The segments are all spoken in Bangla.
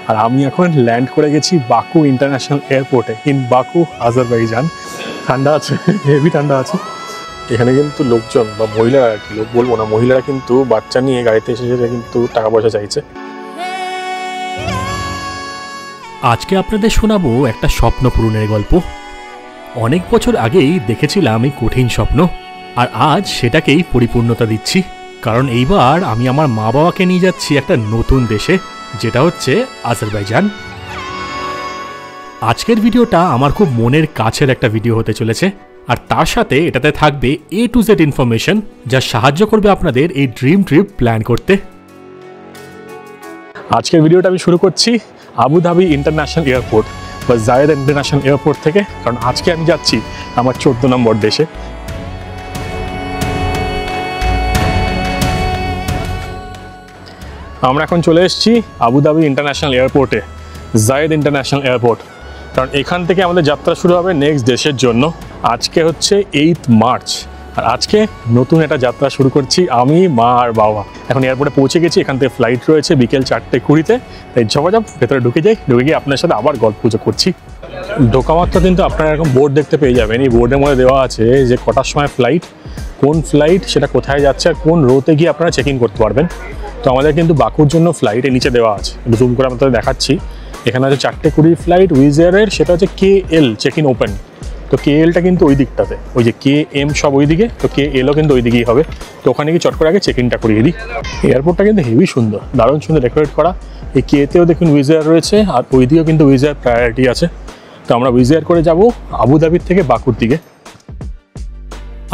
আর আমি এখন ল্যান্ড করে গেছি বাকু ইন্টারন্যাশনাল এয়ারপোর্টে, ইন বাকু, আজারবাইজান। ঠান্ডা আছে, হেভি ঠান্ডা আছে। এখানে কিন্তু লোকজন বা মহিলারা, আর কি লোক বলবো না, মহিলারা কিন্তু বাচ্চা নিয়ে গাড়িতে এসে কিন্তু টাকা পয়সা চাইছে। আজকে আপনাদের শোনাবো একটা স্বপ্ন পূরণের গল্প। অনেক বছর আগেই দেখেছিলাম এই কঠিন স্বপ্ন, আর আজ সেটাকেই পরিপূর্ণতা দিচ্ছি। কারণ এইবার আমি আমার মা বাবাকে নিয়ে যাচ্ছি একটা নতুন দেশে, যেটা হচ্ছে আজারবাইজান। আজকের ভিডিওটা আমার খুব মনের কাছের একটা ভিডিও হতে চলেছে, আর তার সাথে এটাতে থাকবে A to Z ইনফরমেশন, যা সাহায্য করবে আপনাদের এই ড্রিম ট্রিপ প্ল্যান করতে। আজকের ভিডিওটা আমি শুরু করছি আবুধাবি ইন্টারন্যাশনাল এয়ারপোর্ট বা জায়েদ ইন্টারন্যাশনাল এয়ারপোর্ট থেকে, কারণ আজকে আমি যাচ্ছি আমার 14 নম্বর দেশে। আমরা এখন চলে এসেছি আবুধাবি ইন্টারন্যাশনাল এয়ারপোর্টে, জায়েদ ইন্টারন্যাশনাল এয়ারপোর্ট। কারণ এখান থেকে আমাদের যাত্রা শুরু হবে নেক্সট দেশের জন্য। আজকে হচ্ছে 8 মার্চ, আর আজকে নতুন একটা যাত্রা শুরু করছি আমি, মা আর বাবা। এখন এয়ারপোর্টে পৌঁছে গেছি, এখান থেকে ফ্লাইট রয়েছে বিকেল 4:20-তে। তাই ঝপাঝপ ভেতরে ঢুকে গিয়ে আপনার সাথে আবার গল্প পুজো করছি। ঢোকা মাত্র কিন্তু আপনারা এরকম বোর্ড দেখতে পেয়ে যাবেন। এই বোর্ডের মধ্যে দেওয়া আছে যে কটার সময় ফ্লাইট, কোন ফ্লাইট, সেটা কোথায় যাচ্ছে, আর কোন রোতে গিয়ে আপনারা চেক ইন করতে পারবেন। তো আমাদের কিন্তু বাকুর জন্য ফ্লাইটের নিচে দেওয়া আছে, জুম করে আপনাদের দেখাচ্ছি। এখানে আছে 4:20 ফ্লাইট উইজ এয়ারের, সেটা হচ্ছে KL চেক ইন ওপেন। তো KLটা কিন্তু ওই দিকটাতে, ওই যে KM সব ওই দিকে, তো KLও কিন্তু ওই দিকেই হবে। তো ওখানে গিয়ে চট করে আগে চেক ইনটা করিয়ে দিই। এয়ারপোর্টটা কিন্তু হেভি সুন্দর, দারুণ সুন্দর ডেকোরেট করা। এই Kতেও দেখুন উইজ এয়ার রয়েছে, আর ওই দিকেও কিন্তু উইজ এয়ার প্রায়োরিটি আছে। তো আমরা উইজ এয়ার করে যাব আবুধাবির থেকে বাকুর দিকে।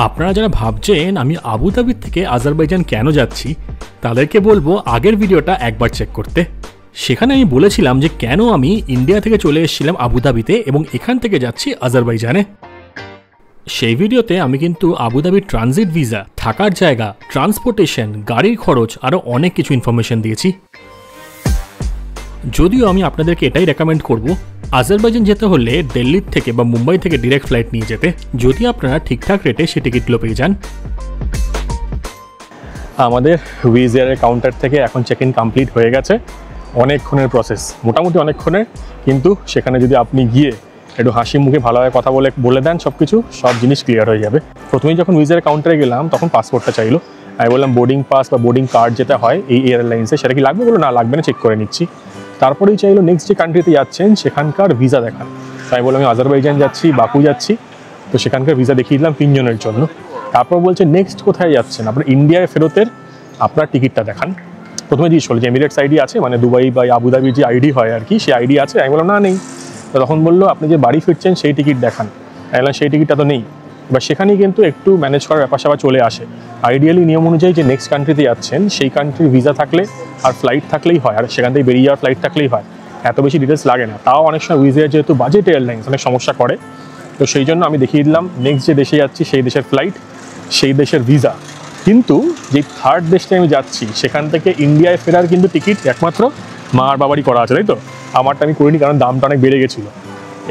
আপনারা যারা ভাবছেন আমি আবুধাবির থেকে আজারবাইজান কেন যাচ্ছি, তাদেরকে বলবো আগের ভিডিওটা একবার চেক করতে। সেখানে আমি বলেছিলাম যে কেন আমি ইন্ডিয়া থেকে চলে এসেছিলাম আবুধাবিতে এবং এখান থেকে যাচ্ছি আজারবাইজানে। সেই ভিডিওতে আমি কিন্তু আবুধাবির ট্রানজিট ভিসা, থাকার জায়গা, ট্রান্সপোর্টেশন, গাড়ির খরচ, আরও অনেক কিছু ইনফরমেশন দিয়েছি। যদিও আমি আপনাদেরকে এটাই রেকমেন্ড করব আজারবাইজান যেতে হলে দিল্লির থেকে বা মুম্বাই থেকে ডিরেক্ট ফ্লাইট নিয়ে যেতে, যদি আপনারা ঠিকঠাক রেটে সেই টিকিটগুলো পেয়ে যান। আমাদের উইজ এয়ারের কাউন্টার থেকে এখন চেক ইন কমপ্লিট হয়ে গেছে। অনেকক্ষণের প্রসেস, মোটামুটি অনেকক্ষণের, কিন্তু সেখানে যদি আপনি গিয়ে একটু হাসি মুখে ভালোভাবে কথা বলে দেন সব জিনিস ক্লিয়ার হয়ে যাবে। প্রথমেই যখন উইজ এয়ারের কাউন্টারে গেলাম তখন পাসপোর্টটা চাইলো। আমি বললাম বোর্ডিং পাস বা বোর্ডিং কার্ড যেটা হয় এই এয়ারলাইন্সে, সেটা কি লাগবে? বলো না লাগবে না, চেক করে নিচ্ছি। তারপরেই চাইলো নেক্সট যে কান্ট্রিতে যাচ্ছেন সেখানকার ভিসা দেখান। তাই বললাম আমি আজারবাইজান যাচ্ছি, বাকু যাচ্ছি। তো সেখানকার ভিসা দেখিয়ে দিলাম 3 জনের জন্য। তারপর বলছে নেক্সট কোথায় যাচ্ছেন, আপনার ইন্ডিয়ায় ফেরতের আপনার টিকিটটা দেখান। প্রথমে জিজ্ঞেস করলো যে এমিরেটস আইডি আছে, মানে দুবাই বা আবুধাবির যে আইডি হয় আর কি, সেই আইডি আছে? আমি বললাম না, নেই। তো তখন বললো আপনি যে বাড়ি ফিরছেন সেই টিকিট দেখান। আমি বললাম সেই টিকিটটা তো নেই। এবার সেখানেই কিন্তু একটু ম্যানেজ করার ব্যাপার চলে আসে। আইডিয়ালি নিয়ম অনুযায়ী যে নেক্সট কান্ট্রিতে যাচ্ছেন সেই কান্ট্রির ভিসা থাকলে আর ফ্লাইট থাকলেই হয়, আর সেখান থেকে বেরিয়ে যাওয়ার ফ্লাইট থাকলেই হয়। এত বেশি ডিটেলস লাগে না। তাও অনেক সময় উইজ এয়ার যেহেতু বাজেট এয়ারলাইন্স অনেক সমস্যা করে, তো সেই জন্য আমি দেখিয়ে দিলাম নেক্সট যে দেশে যাচ্ছি সেই দেশের ফ্লাইট, সেই দেশের ভিসা। কিন্তু যে থার্ড দেশে আমি যাচ্ছি সেখান থেকে ইন্ডিয়ায় ফেরার কিন্তু টিকিট একমাত্র মা আর বাবারই করা আছে, তাই তো? আমারটা আমি করিনি, কারণ দামটা অনেক বেড়ে গেছিলো।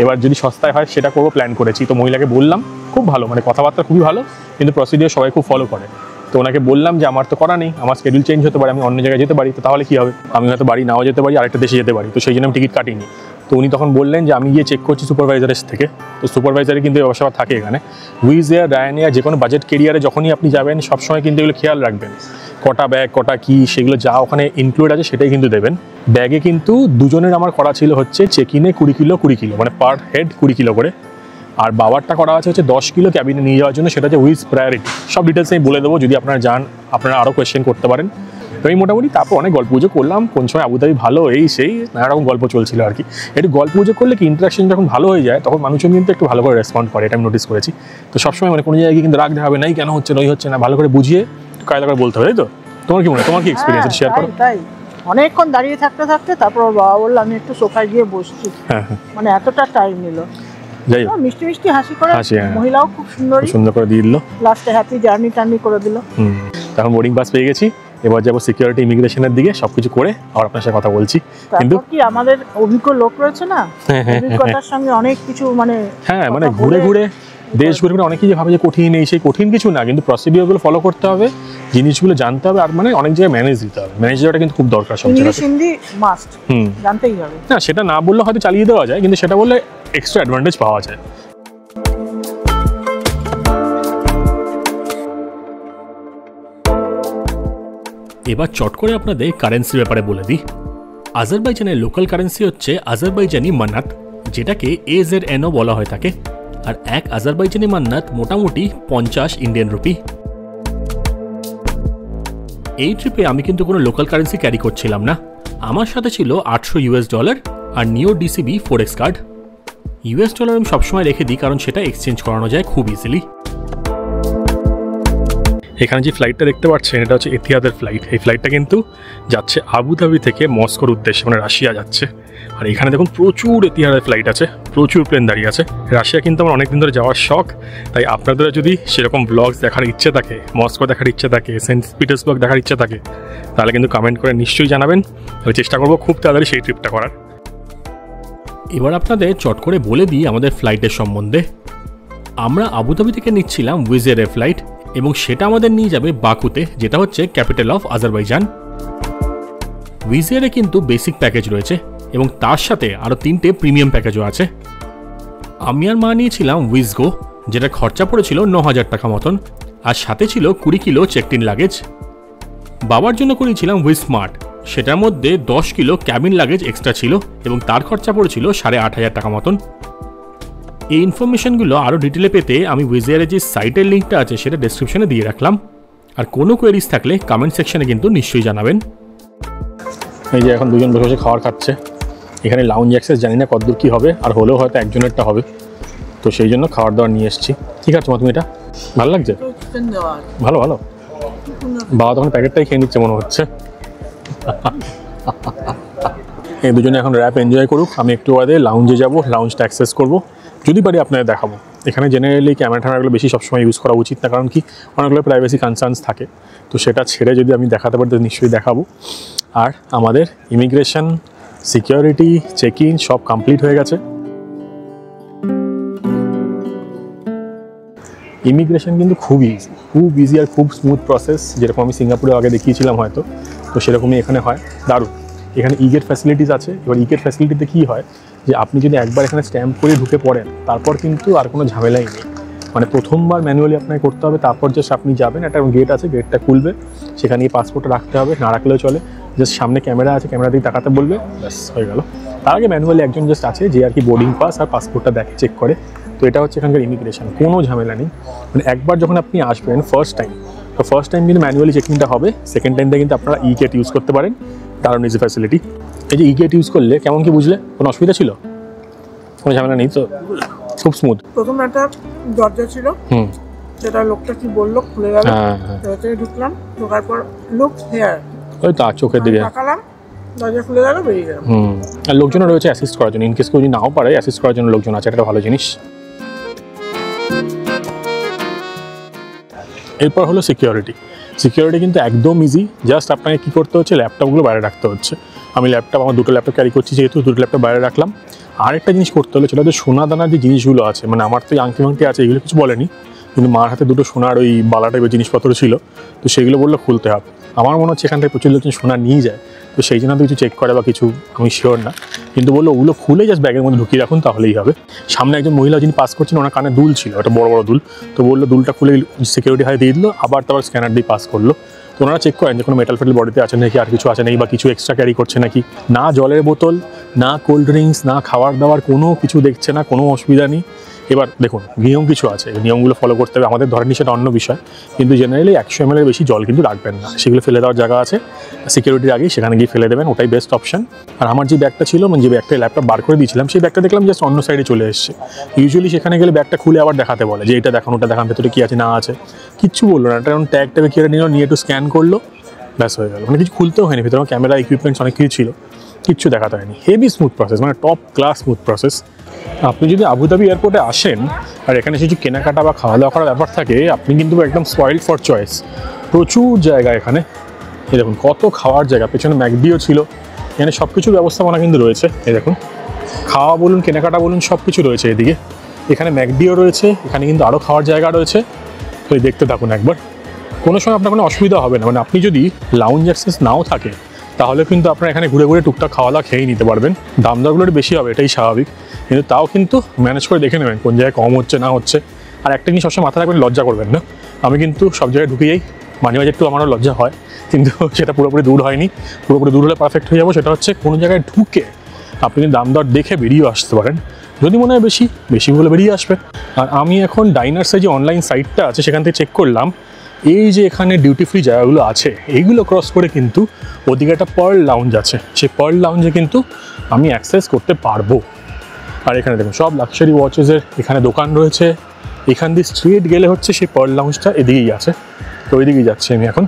এবার যদি সস্তায় হয় সেটা করবো প্ল্যান করেছি। তো মহিলাকে বললাম, খুব ভালো, মানে কথাবার্তা খুবই ভালো, কিন্তু প্রসিডিওর সবাই খুব ফলো করে। তো ওনাকে বললাম যে আমার তো করা নেই, আমার শিডিউল চেঞ্জ হতে পারে, আমি অন্য জায়গায় যেতে পারি। তো তাহলে কী হবে, আমি হয়তো বাড়ি নাও যেতে পারি, আরেকটা দেশে যেতে পারি। তো সেই জন্য আমি টিকিট কাটিনি। তো উনি তখন বললেন যে আমি গিয়ে চেক করছি সুপারভাইজারের থেকে। তো সুপারভাইজারে কিন্তু ব্যবসা থাকে এখানে। উইজ এয়ার, রায়ান এয়ার, যে কোনো বাজেট কেরিয়ারে যখনই আপনি যাবেন সবসময় কিন্তু এগুলো খেয়াল রাখবেন, কটা ব্যাগ, কটা কি, সেগুলো যা ওখানে ইনক্লুড আছে সেটাই কিন্তু দেবেন। ব্যাগে কিন্তু দুজনের আমার করা ছিল হচ্ছে চেক ইনে 20 কিলো, মানে পার হেড 20 কিলো করে। আর বাবারটা করা আছে হচ্ছে 10 কিলো ক্যাবিনে নিয়ে যাওয়ার জন্য, সেটা হচ্ছে উইজ প্রায়োরিটি। সব ডিটেলস আমি বলে দেবো, যদি আপনারা যান আপনারা আরও কোয়েশ্চেন করতে পারেন। তো এই মোটামুটি তারপর অনেক গল্প পুজো করলাম, কোন সময় আবুধাবি ভালো, এই সেই নানা রকম গল্প চলছিল আর কি। একটু গল্প পুজো করলে কি ইন্টারাকশন যখন ভালো হয়ে যায় তখন মানুষজন কিন্তু একটু ভালো করে রেসপন্ড করে, এটা আমি নোটিস করেছি। তো সবসময় মানে কোনো জায়গায় কিন্তু রাগ দেখাবে নাই, কেন হচ্ছে নই হচ্ছে না, ভালো করে বুঝিয়ে কায়দা করে বলতে হবে, তাই তো? তোমার কি মনে হয়, তোমার কি এক্সপিরিয়েন্স শেয়ার করো? তাই অনেকক্ষণ দাঁড়িয়ে থাকতে তারপর বাবা বললো আমি একটু সোফায় গিয়ে বসছি। মানে এতটা টাইম নিল। যাই হোক, মিষ্টি মিষ্টি হাসি করে, মহিলাও খুব সুন্দর করে দিয়ে দিল, লাস্টে হ্যাপি জার্নি করে দিল। তখন বোর্ডিং পাস পেয়ে গেছি, এবার যাবো সিকিউরিটি ইমিগ্রেশনের দিকে। সবকিছু করে আর আপনার সাথে কথা বলছি। কিন্তু কি আমাদের অভিজ্ঞ লোক রয়েছে না, অভিজ্ঞতার সঙ্গে অনেক কিছু মানে হ্যাঁ, মানে ঘুরে ঘুরে দেশগুলো অনেকেই যে ভাবে যে কঠিন, এই সেই কঠিন কিছু না, কিন্তু প্রসিডিওরগুলো ফলো করতে হবে, জিনিসগুলো জানতে হবে, আর মানে অনেক জায়গায় ম্যানেজ দিতে হবে। ম্যানেজ দেওয়াটা কিন্তু খুব দরকার সব জায়গায়। হিন্দি মাস্ট, জানতেই হবে। না সেটা না বললে হয়তো চালিয়ে দেওয়া যায়, কিন্তু সেটা বললে এক্সট্রা অ্যাডভান্টেজ পাওয়া যায়। এবার চট করে আপনাদের কারেন্সির ব্যাপারে বলে দিই। আজারবাইজানের লোকাল কারেন্সি হচ্ছে আজারবাইজানি মান্নাত, যেটাকে AZNও বলা হয় থাকে। আর এক আজারবাইজানি মান্নাত মোটামুটি 50 ইন্ডিয়ান রুপি। এই ট্রিপে আমি কিন্তু কোনো লোকাল কারেন্সি ক্যারি করছিলাম না। আমার সাথে ছিল $800 আর নিও DCB ফোরেক্স কার্ড। $, আমি সবসময় রেখে দিই, কারণ সেটা এক্সচেঞ্জ করানো যায় খুব ইজিলি। এখানে যে ফ্লাইটটা দেখতে পাচ্ছেন, এটা হচ্ছে এতিহাদের ফ্লাইট। এই ফ্লাইটটা কিন্তু যাচ্ছে আবুধাবি থেকে মস্কোর উদ্দেশ্যে, মানে রাশিয়া যাচ্ছে। আর এখানে দেখুন প্রচুর এতিহাদের ফ্লাইট আছে, প্রচুর প্লেন দাঁড়িয়ে আছে। রাশিয়া কিন্তু আমার অনেকদিন ধরে যাওয়ার শখ, তাই আপনাদের যদি সেরকম ব্লগস দেখার ইচ্ছে থাকে, মস্কো দেখার ইচ্ছে থাকে, সেন্ট পিটার্সবার্গ দেখার ইচ্ছে থাকে, তাহলে কিন্তু কমেন্ট করে নিশ্চয়ই জানাবেন। আমি চেষ্টা করবো খুব তাড়াতাড়ি সেই ট্রিপটা করার। এবার আপনাদের চট করে বলে দিই আমাদের ফ্লাইটের সম্বন্ধে। আমরা আবুধাবি থেকে নিচ্ছিলাম উইজ এয়ারের ফ্লাইট, এবং সেটা আমাদের নিয়ে যাবে বাকুতে, যেটা হচ্ছে ক্যাপিটাল অফ আজারবাইজান। উইজ এয়ারে কিন্তু বেসিক প্যাকেজ রয়েছে, এবং তার সাথে আরও 3টে প্রিমিয়াম প্যাকেজও আছে। আমি আর মা নিয়েছিলাম উইজ গো, যেটা খরচা পড়েছিল 9000 টাকা মতন, আর সাথে ছিল 20 কিলো চেকড-ইন লাগেজ। বাবার জন্য করেছিলাম উইজ স্মার্ট, সেটার মধ্যে 10 কিলো ক্যাবিন লাগেজ এক্সট্রা ছিল, এবং তার খরচা পড়েছিল 8500 টাকা মতন। এই ইনফরমেশনগুলো আরও ডিটেলে পেতে আমি উইজ এয়ারের যে সাইটের লিঙ্কটা আছে সেটা ডেসক্রিপশনে দিয়ে রাখলাম। আর কোনো কোয়েরিজ থাকলে কমেন্ট সেকশনে কিন্তু নিশ্চয়ই জানাবেন। এই যে এখন দুজন বসে বসে খাবার খাচ্ছে। এখানে লাউঞ্জ অ্যাক্সেস জানি না কতদূর কী হবে, আর হলেও হয়তো একজনেরটা হবে, তো সেই জন্য খাবার দাবার নিয়ে এসেছি। ঠিক আছে মা, তুমি এটা ভালো লাগছে? ভালো ভালো। বাবা তখন প্যাকেটটাই খেয়ে নিচ্ছে মনে হচ্ছে। এই দুজনে এখন র্যাপ এনজয় করুক, আমি একটু বাদে লাউঞ্জে যাবো, লাউঞ্জটা অ্যাক্সেস করবো, যদি পারি আপনাদের দেখাবো। এখানে জেনারেলি ক্যামেরা ট্যামেরাগুলো বেশি সবসময় ইউজ করা উচিত না, কারণ কি অনেকগুলো প্রাইভেসি কনসার্নস থাকে, তো সেটা ছেড়ে যদি আমি দেখাতে পারি তো নিশ্চয়ই দেখাবো। আর আমাদের ইমিগ্রেশন, সিকিউরিটি, চেক ইন সব কমপ্লিট হয়ে গেছে। ইমিগ্রেশন কিন্তু খুব ইজি আর খুব স্মুথ প্রসেস, যেরকম আমি সিঙ্গাপুরে আগে দেখিয়েছিলাম হয়তো, তো সেরকমই এখানে হয়। দারুণ। এখানে ইগেট ফ্যাসিলিটিস আছে। এবার ইগেট ফ্যাসিলিটিতে কী হয় যে আপনি যদি একবার এখানে স্ট্যাম্প করে ঢুকে পড়েন, তারপর কিন্তু আর কোনো ঝামেলাই নেই। মানে প্রথমবার ম্যানুয়ালি আপনাকে করতে হবে, তারপর জাস্ট আপনি যাবেন, একটা গেট আছে, গেটটা খুলবে, সেখানে পাসপোর্টটা রাখতে হবে, না রাখলেও চলে, জাস্ট সামনে ক্যামেরা আছে, ক্যামেরা দিয়ে তাকাতে বলবে, ব্যাস হয়ে গেল। তার আগে ম্যানুয়ালি একজন জাস্ট আছে যে আর কি বোর্ডিং পাস আর পাসপোর্টটা দেখে, চেক করে। তো এটা হচ্ছে এখানকার ইমিগ্রেশন, কোনো ঝামেলা নেই। মানে একবার যখন আপনি আসবেন ফার্স্ট টাইম, তো ফার্স্ট টাইম কিন্তু ম্যানুয়ালি চেকিংটা হবে, সেকেন্ড টাইমটা কিন্তু আপনারা ই গেট ইউজ করতে পারেন, কারণ ইজি ফ্যাসিলিটি। এই যে ই গেট ইউজ করলে কেমন কি বুঝলে, কোনো অসুবিধা ছিল? কোনো ঝামেলা নেই তো, খুব স্মুথ। প্রথম একটা দরজা ছিল, যেটা লোকটা কি বললো খুলে গেল, ভেতরে ঢুকলাম, ঢোকার পর লুক হেয়ার, ওই তো চোখের দিকে তাকালাম, দরজা খুলে গেল, বেরিয়ে গেলাম। আর লোকজন রয়েছে অ্যাসিস্ট করার জন্য, ইনকেস কেউ যদি নাও পারে অ্যাসিস্ট করার জন্য লোকজন আছে, এটা ভালো জিনিস। এরপর হলো সিকিউরিটি। সিকিউরিটি কিন্তু একদম ইজি, জাস্ট আপনাকে কী করতে হচ্ছে, ল্যাপটপগুলো বাইরে রাখতে হচ্ছে। আমি আমার দুটো ল্যাপটপ ক্যারি করছি, যেহেতু দুটো ল্যাপটপ বাইরে রাখলাম। আরেকটা জিনিস করতে হলো, সেটা হচ্ছে সোনা দানার যে জিনিসগুলো আছে, মানে আমার তো আংটি মাংটি আছে, এগুলো কিছু বলেনি, কিন্তু মার হাতে দুটো সোনার ওই বালা টাইপের জিনিসপত্র ছিল, তো সেগুলো বললো খুলতে হবে। আমার মনে হচ্ছে এখান থেকে প্রচুর লোকজন সোনা নিয়ে যায়, তো সেই জন্য তো কিছু চেক করে বা কিছু, আমি শিওর না, কিন্তু বললো ওগুলো খুলে জাস্ট ব্যাগের মধ্যে ঢুকিয়ে রাখুন, তাহলেই হবে। সামনে একজন মহিলা যিনি পাস করছেন, ওনার কানে দুল ছিল, একটা বড় বড় দুল, তো বললো দুলটা খুলে সিকিউরিটি হাতে দিয়ে দিল, আবার তারপর স্ক্যানার দিয়ে পাস করলো। তো ওনারা চেক করেন যে কোনো মেটাল ফেটাল বডিতে আছে নাকি, আর কিছু আছে নাকি, বা কিছু এক্সট্রা ক্যারি করছে নাকি। না জলের বোতল, না কোল্ড ড্রিঙ্কস, না খাবার দাবার, কোনো কিছু দেখছে না, কোনো অসুবিধা নেই। এবার দেখুন নিয়ম কিছু আছে, নিয়মগুলো ফলো করতে হবে আমাদের, ধরেন সেটা অন্য বিষয়, কিন্তু জেনারেলি 100 ml বেশি জল কিন্তু রাখবেন না, সেগুলো ফেলে দেওয়ার জায়গা আছে সিকিউরিটির আগেই, সেখানে গিয়ে ফেলে দেবেন, ওটাই বেস্ট অপশন। আর আমার যে ব্যাগটা ছিল, মানে যে ব্যাগটা ল্যাপটপ বার করে দিয়েছিলাম, সেই ব্যাগটা দেখলাম জাস্ট অন্য সাইডে চলে এসছে। ইউজুয়ালি সেখানে গেলে ব্যাগটা খুলে আবার দেখাতে বলে যে এটা দেখান, ওটা দেখান, ভেতরে কী আছে না আছে, কিচ্ছু বললো না, এটা ট্যাগ ট্যাগে কেড়ে নিল, নিয়ে একটু স্ক্যান করলো, ব্যাস হয়ে গেল। মানে কিছু খুলতেও হয়নি, ভিতরে ক্যামেরা ইকুইপমেন্টস অনেক কিছু ছিল, কিচ্ছু দেখাতে হয়নি। হেভি স্মুথ প্রসেস, মানে টপ ক্লাস স্মুথ প্রসেস। আপনি যদি আবুধাবি এয়ারপোর্টে আসেন আর এখানে কিছু কেনাকাটা বা খাওয়া দাওয়া করার ব্যাপার থাকে, আপনি কিন্তু একদম স্পয়েলড ফর চয়েস। প্রচুর জায়গা এখানে, এই দেখুন কত খাওয়ার জায়গা, পেছনে ম্যাকডিও ছিল, এখানে সব কিছুর ব্যবস্থাপনা কিন্তু রয়েছে। এই দেখুন খাওয়া বলুন, কেনাকাটা বলুন, সব কিছু রয়েছে এদিকে। এখানে ম্যাকডিও রয়েছে, এখানে কিন্তু আরও খাওয়ার জায়গা রয়েছে। তো দেখতে থাকুন একবার, কোনো সময় আপনার কোনো অসুবিধা হবে না। মানে আপনি যদি লাউঞ্জ অ্যাক্সেস নাও থাকে তাহলে কিন্তু আপনার এখানে ঘুরে ঘুরে টুকটাক খাওয়া দাওয়া খেয়েই নিতে পারবেন। দাম দরগুলো একটু বেশি হবে, এটাই স্বাভাবিক, কিন্তু তাও কিন্তু ম্যানেজ করে দেখে নেবেন কোন জায়গায় কম হচ্ছে না হচ্ছে। আর একটা জিনিস সবসময় মাথায় রাখবেন, লজ্জা করবেন না। আমি কিন্তু সব জায়গায় ঢুকে যাই, মাঝে মাঝে একটু আমারও লজ্জা হয়, কিন্তু সেটা পুরোপুরি দূর হয়নি। পুরোপুরি দূর হলে পারফেক্ট হয়ে যাবো। সেটা হচ্ছে কোনো জায়গায় ঢুকে আপনি দাম দর দেখে বেরিয়ে আসতে পারেন, যদি মনে হয় বেশি বলে বেরিয়ে আসবে। আর আমি এখন ডাইনার্সের যে অনলাইন সাইটটা আছে সেখান থেকে চেক করলাম, এই যে এখানে ডিউটি ফ্রি জায়গাগুলো আছে এইগুলো ক্রস করে কিন্তু ওদিকে একটা পার্ল লাউঞ্জ আছে, সেই পার্ল লাউঞ্জে কিন্তু আমি অ্যাক্সেস করতে পারবো। আর এখানে দেখুন সব লাক্সারি ওয়াচেসের এখানে দোকান রয়েছে। এখান দিয়ে স্ট্রিট গেলে হচ্ছে সেই পার্ল লাউঞ্জটা এদিকেই আছে, তো ওইদিকেই যাচ্ছি আমি এখন।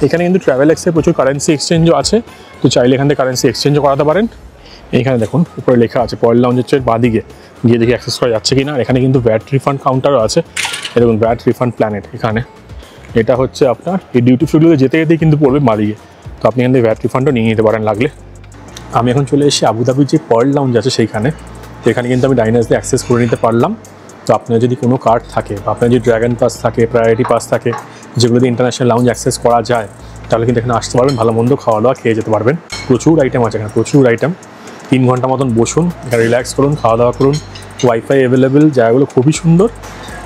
এখানে কিন্তু ট্রাভেলেক্সের প্রচুর কারেন্সি এক্সচেঞ্জও আছে, তো চাইলে এখান থেকে কারেন্সি এক্সচেঞ্জও করাতে পারেন। এইখানে দেখুন উপরে লেখা আছে পার্ল লাউঞ্জের বাদিকে গিয়ে দেখি অ্যাক্সেস করা যাচ্ছে কি না। এখানে কিন্তু ভ্যাট রিফান্ড কাউন্টারও আছে, দেখুন ভ্যাট রিফান্ড প্ল্যানেট। এখানে এটা হচ্ছে আপনার এই ডিউটি ফ্রিগুলোতে যেতে যেতেই কিন্তু পড়বে বাদিকে, তো আপনি এখান থেকে ভ্যাট রিফান্ডও নিয়ে নিতে পারেন লাগলে। আমি এখন চলে এসেছি আবুধাবির যে পার্ল লাউঞ্জ আছে সেইখানে, তো এখানে কিন্তু আমি ডাইনার্স দিয়ে অ্যাক্সেস করে নিতে পারলাম। তো আপনার যদি কোনো কার্ড থাকে বা আপনার যদি ড্র্যাগন পাস থাকে, প্রায়োরিটি পাস থাকে, যেগুলো দিয়ে ইন্টারন্যাশনাল লাউঞ্জ অ্যাক্সেস করা যায়, তাহলে কিন্তু এখানে আসতে পারবেন, ভালো মন্দ খাওয়া দাওয়া খেয়ে যেতে পারবেন। প্রচুর আইটেম আছে এখানে, প্রচুর আইটেম। 3 ঘন্টা মতন বসুন, এখানে রিল্যাক্স করুন, খাওয়া দাওয়া করুন। ওয়াইফাই অ্যাভেলেবেল, জায়গাগুলো খুবই সুন্দর।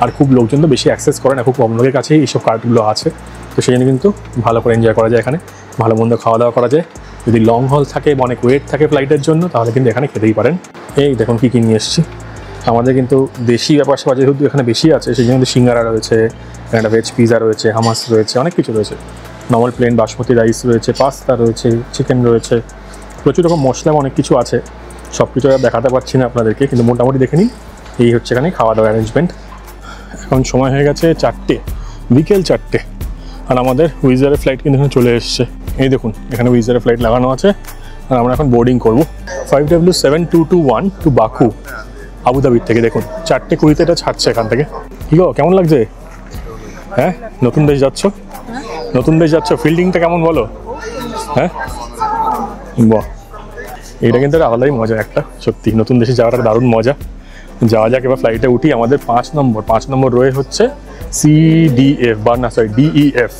আর খুব লোকজন তো বেশি অ্যাক্সেস করে না, খুব কম লোকের কাছেই এইসব কার্ডগুলো আছে, তো সেই জন্য কিন্তু ভালো করে এনজয় করা যায় এখানে, ভালো মন্দ খাওয়া দাওয়া করা যায়। যদি লং হল থাকে বা অনেক ওয়েট থাকে ফ্লাইটের জন্য, তাহলে কিন্তু এখানে খেতেই পারেন। এই দেখুন কী নিয়ে এসেছি। আমাদের কিন্তু দেশি ব্যাপার স্যাপার যেহেতু এখানে বেশি আছে, সেই জন্য কিন্তু সিঙ্গারা রয়েছে, একটা ভেজ পিজা রয়েছে, হামাস রয়েছে, অনেক কিছু রয়েছে। নর্মাল প্লেন বাসমতি রাইস রয়েছে, পাস্তা রয়েছে, চিকেন রয়েছে, প্রচুর রকম মশলা অনেক কিছু আছে। সব কিছু দেখাতে পারছি না আপনাদেরকে, কিন্তু মোটামুটি দেখে নিন। এই হচ্ছে এখানে খাওয়া দাওয়া অ্যারেঞ্জমেন্ট। এখন সময় হয়ে গেছে 4টে, বিকেল 4টে, আর আমাদের উইজারের ফ্লাইট কিন্তু এখানে চলে এসছে। এই দেখুন এখানে উইজারের ফ্লাইট লাগানো আছে, আর আমরা এখন বোর্ডিং করবো 5W7221 টু বাকু আবুধাবির থেকে। দেখুন 4:20 এটা ছাড়ছে এখান থেকে। কি গো, কেমন লাগছে? হ্যাঁ, নতুন দেশ যাচ্ছ, নতুন দেশ যাচ্ছ, ফিল্ডিংটা কেমন বলো? হ্যাঁ, বাহ, এটা কিন্তু একটা আলাদাই মজা একটা, সত্যি নতুন দেশে যাওয়াটা দারুণ মজা। যাওয়া যাক এবার, ফ্লাইটে উঠি। আমাদের 5 নম্বর রয়ে হচ্ছে CDF বা না সরি DEF।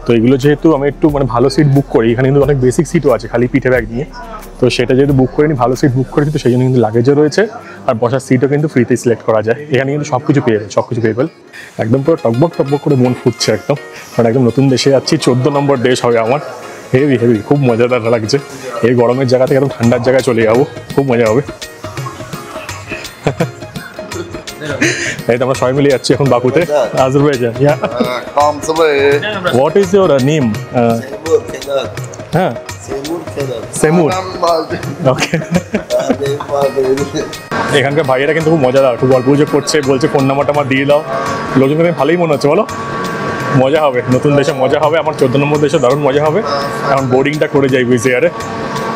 তো এগুলো যেহেতু আমি একটু মানে ভালো সিট বুক করি, এখানে কিন্তু অনেক বেসিক সিটও আছে খালি পিঠে ব্যাগ নিয়ে, তো সেটা যেহেতু বুক করিনি, ভালো সিট বুক করেছি, তো সেই জন্য কিন্তু লাগেজও রয়েছে, আর বসার সিটও কিন্তু ফ্রিতেই সিলেক্ট করা যায়। এখানে কিন্তু সব কিছু পেয়েবেল, একদম পুরো টকবক করে মন ফুটছে একদম, কারণ একদম নতুন দেশে যাচ্ছি। 14 নম্বর দেশ হবে আমার। হেভি খুব মজাদার লাগছে। এই গরমের জায়গা থেকে একদম ঠান্ডার জায়গায় চলে যাবো, খুব মজা হবে। এই তো আমরা সবাই মিলে যাচ্ছি এখন বাকুতে, Azerbaijan. What is your name? হ্যাঁ, সেমুর। ওকে। এখানকার ভাইয়েরা কিন্তু খুব মজাদার, খুব গল্প গুজব করছে, বলছে ফোন নাম্বারটা আমার দিয়ে দাও। লোকজনকে ভালোই মনে হচ্ছে, বলো মজা হবে, নতুন দেশে মজা হবে। আমার 14 নম্বর দেশে দারুণ মজা হবে। এখন বোর্ডিংটা করে যাই উইজ এয়ারে।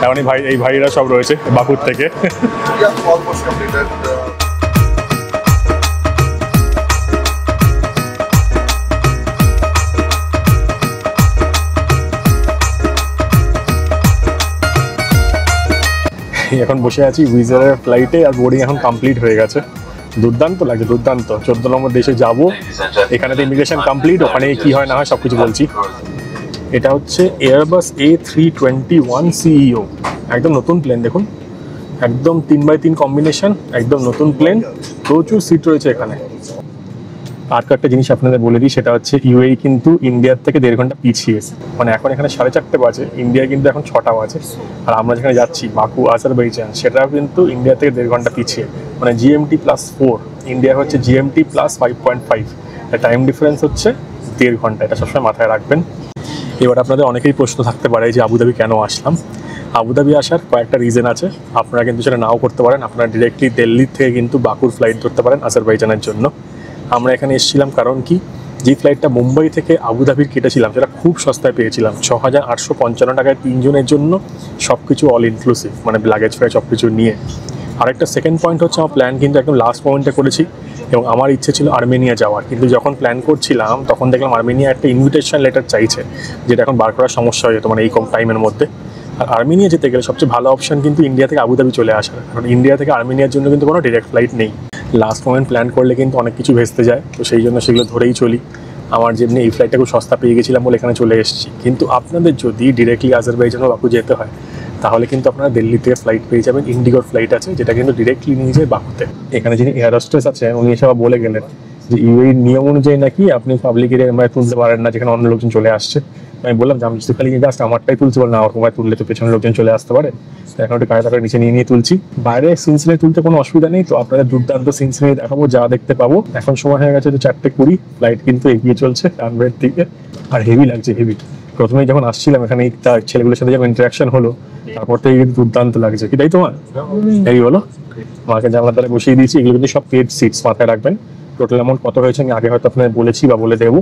এখন এই ভাইয়েরা সব রয়েছে বাকুর থেকে। এখন বসে আছি উইজারের ফ্লাইটে, আর বোর্ডিং এখন কমপ্লিট হয়ে গেছে। দুর্দান্ত লাগছে, দুর্দান্ত। 14 নম্বর দেশে যাব, এখানে তো ইমিগ্রেশন কমপ্লিট, ওখানে কি হয় না হয় সব কিছু বলছি। এটা হচ্ছে এয়ারবাস A321 CEO, একদম নতুন প্লেন। দেখুন একদম 3x3 কম্বিনেশন, একদম নতুন প্লেন, প্রচুর সিট রয়েছে এখানে। আর একটা জিনিস আপনাদের বলে দিই, সেটা হচ্ছে UAE কিন্তু ইন্ডিয়ার থেকে 1.5 ঘন্টা পিছিয়ে। মানে এখন এখানে 4:30 বাজে, ইন্ডিয়ায় কিন্তু এখন 6টা বাজে। আর আমরা যেখানে যাচ্ছি বাকু আজারবাইজান, সেটাও কিন্তু ইন্ডিয়া থেকে 1.5 ঘন্টা পিছিয়ে। মানে GMT+4, ইন্ডিয়া হচ্ছে GMT+5.5, টাইম ডিফারেন্স হচ্ছে 1.5 ঘন্টা। এটা সবসময় মাথায় রাখবেন। এবার আপনাদের অনেকেই প্রশ্ন থাকতে পারে যে আবুধাবি কেন আসলাম। আবুধাবি আসার কয়েকটা রিজন আছে, আপনারা কিন্তু সেটা নাও করতে পারেন। আপনারা ডিরেক্টলি দিল্লি থেকে কিন্তু বাকুর ফ্লাইট ধরতে পারেন আজারবাইজানের জন্য। আমরা এখানে এসেছিলাম কারণ কি, যে ফ্লাইটটা মুম্বাই থেকে আবুধাবির কেটেছিলাম সেটা খুব সস্তায় পেয়েছিলাম, 6,855 টাকায় 3 জনের জন্য, সব কিছু অল ইনক্লুসিভ, মানে লাগেজ ফ্রাই সব কিছু নিয়ে। আরেকটা সেকেন্ড পয়েন্ট হচ্ছে, আমার প্ল্যান কিন্তু একদম লাস্ট মোমেন্টে করেছি, এবং আমার ইচ্ছে ছিল আর্মেনিয়া যাওয়ার, কিন্তু যখন প্ল্যান করছিলাম তখন দেখলাম আর্মেনিয়া একটা ইনভিটেশন লেটার চাইছে, যেটা এখন বার করার সমস্যা হয়ে যেত মানে এই কম টাইমের মধ্যে। আর আর্মেনিয়া যেতে গেলে সবচেয়ে ভালো অপশন কিন্তু ইন্ডিয়া থেকে আবুধাবি চলে আসার, কারণ ইন্ডিয়া থেকে আর্মেনিয়ার জন্য কিন্তু কোনো ডিরেক্ট ফ্লাইট নেই। লাস্ট মোমেন্ট প্ল্যান করলে কিন্তু অনেক কিছু ভেস্তে যায়, তো সেই জন্য সেগুলো ধরেই চলি। আমার যেমনি এই ফ্লাইটটা খুব সস্তা পেয়ে গেছিলাম বলে এখানে চলে এসেছি। কিন্তু আপনাদের যদি ডিরেক্টলি আজারবাইজান বা বাকু যেতে হয় তাহলে কিন্তু আপনারা দিল্লি থেকে ফ্লাইট পেয়ে যাবেন, ইন্ডিগোর ফ্লাইট আছে যেটা কিন্তু ডিরেক্টলি নিয়ে যায় বাকুতে। এখানে যিনি এয়ার হোস্টেস আছেন উনি এসব বলে গেলেন যে ইউএই নিয়ম অনুযায়ী নাকি আপনি পাবলিক এরিয়া ক্যামেরায় তুলতে পারেন না যেখানে অন্য লোকজন চলে আসছে। আমি বললাম যে আমি যদি খালি জাস্ট আমারটাই তুলতে পারি না, আমার ক্যামেরায় তুললে তো পেছনে লোকজন চলে আসতে পারে, এখন একটু কায়দা করে নিচে নিয়ে তুলছি। বাইরে সিনসিনারি তুলতে কোনো অসুবিধা নেই, তো আপনাদের দুর্দান্ত সিনসিনারি দেখাবো যা দেখতে পাবো। এখন সময় হয়ে গেছে 4:20, ফ্লাইট কিন্তু এগিয়ে চলছে রানওয়ের দিকে, আর হেভি লাগছে হেভি। প্রথমেই যখন আসছিলাম এখানে তার ছেলেগুলোর সাথে যখন ইন্টারাকশন হলো তারপর থেকে কিন্তু দুর্দান্ত লাগছে। কি তাই তোমার এই বলো? মাকে জানলার দ্বারা বসিয়ে দিয়েছি, এগুলো কিন্তু সব পেড সিটস, মাথায় রাখবেন। টোটাল অ্যামাউন্ট কত হয়েছে আমি আগে হয়তো আপনাদের বলেছি বা বলে দেবো,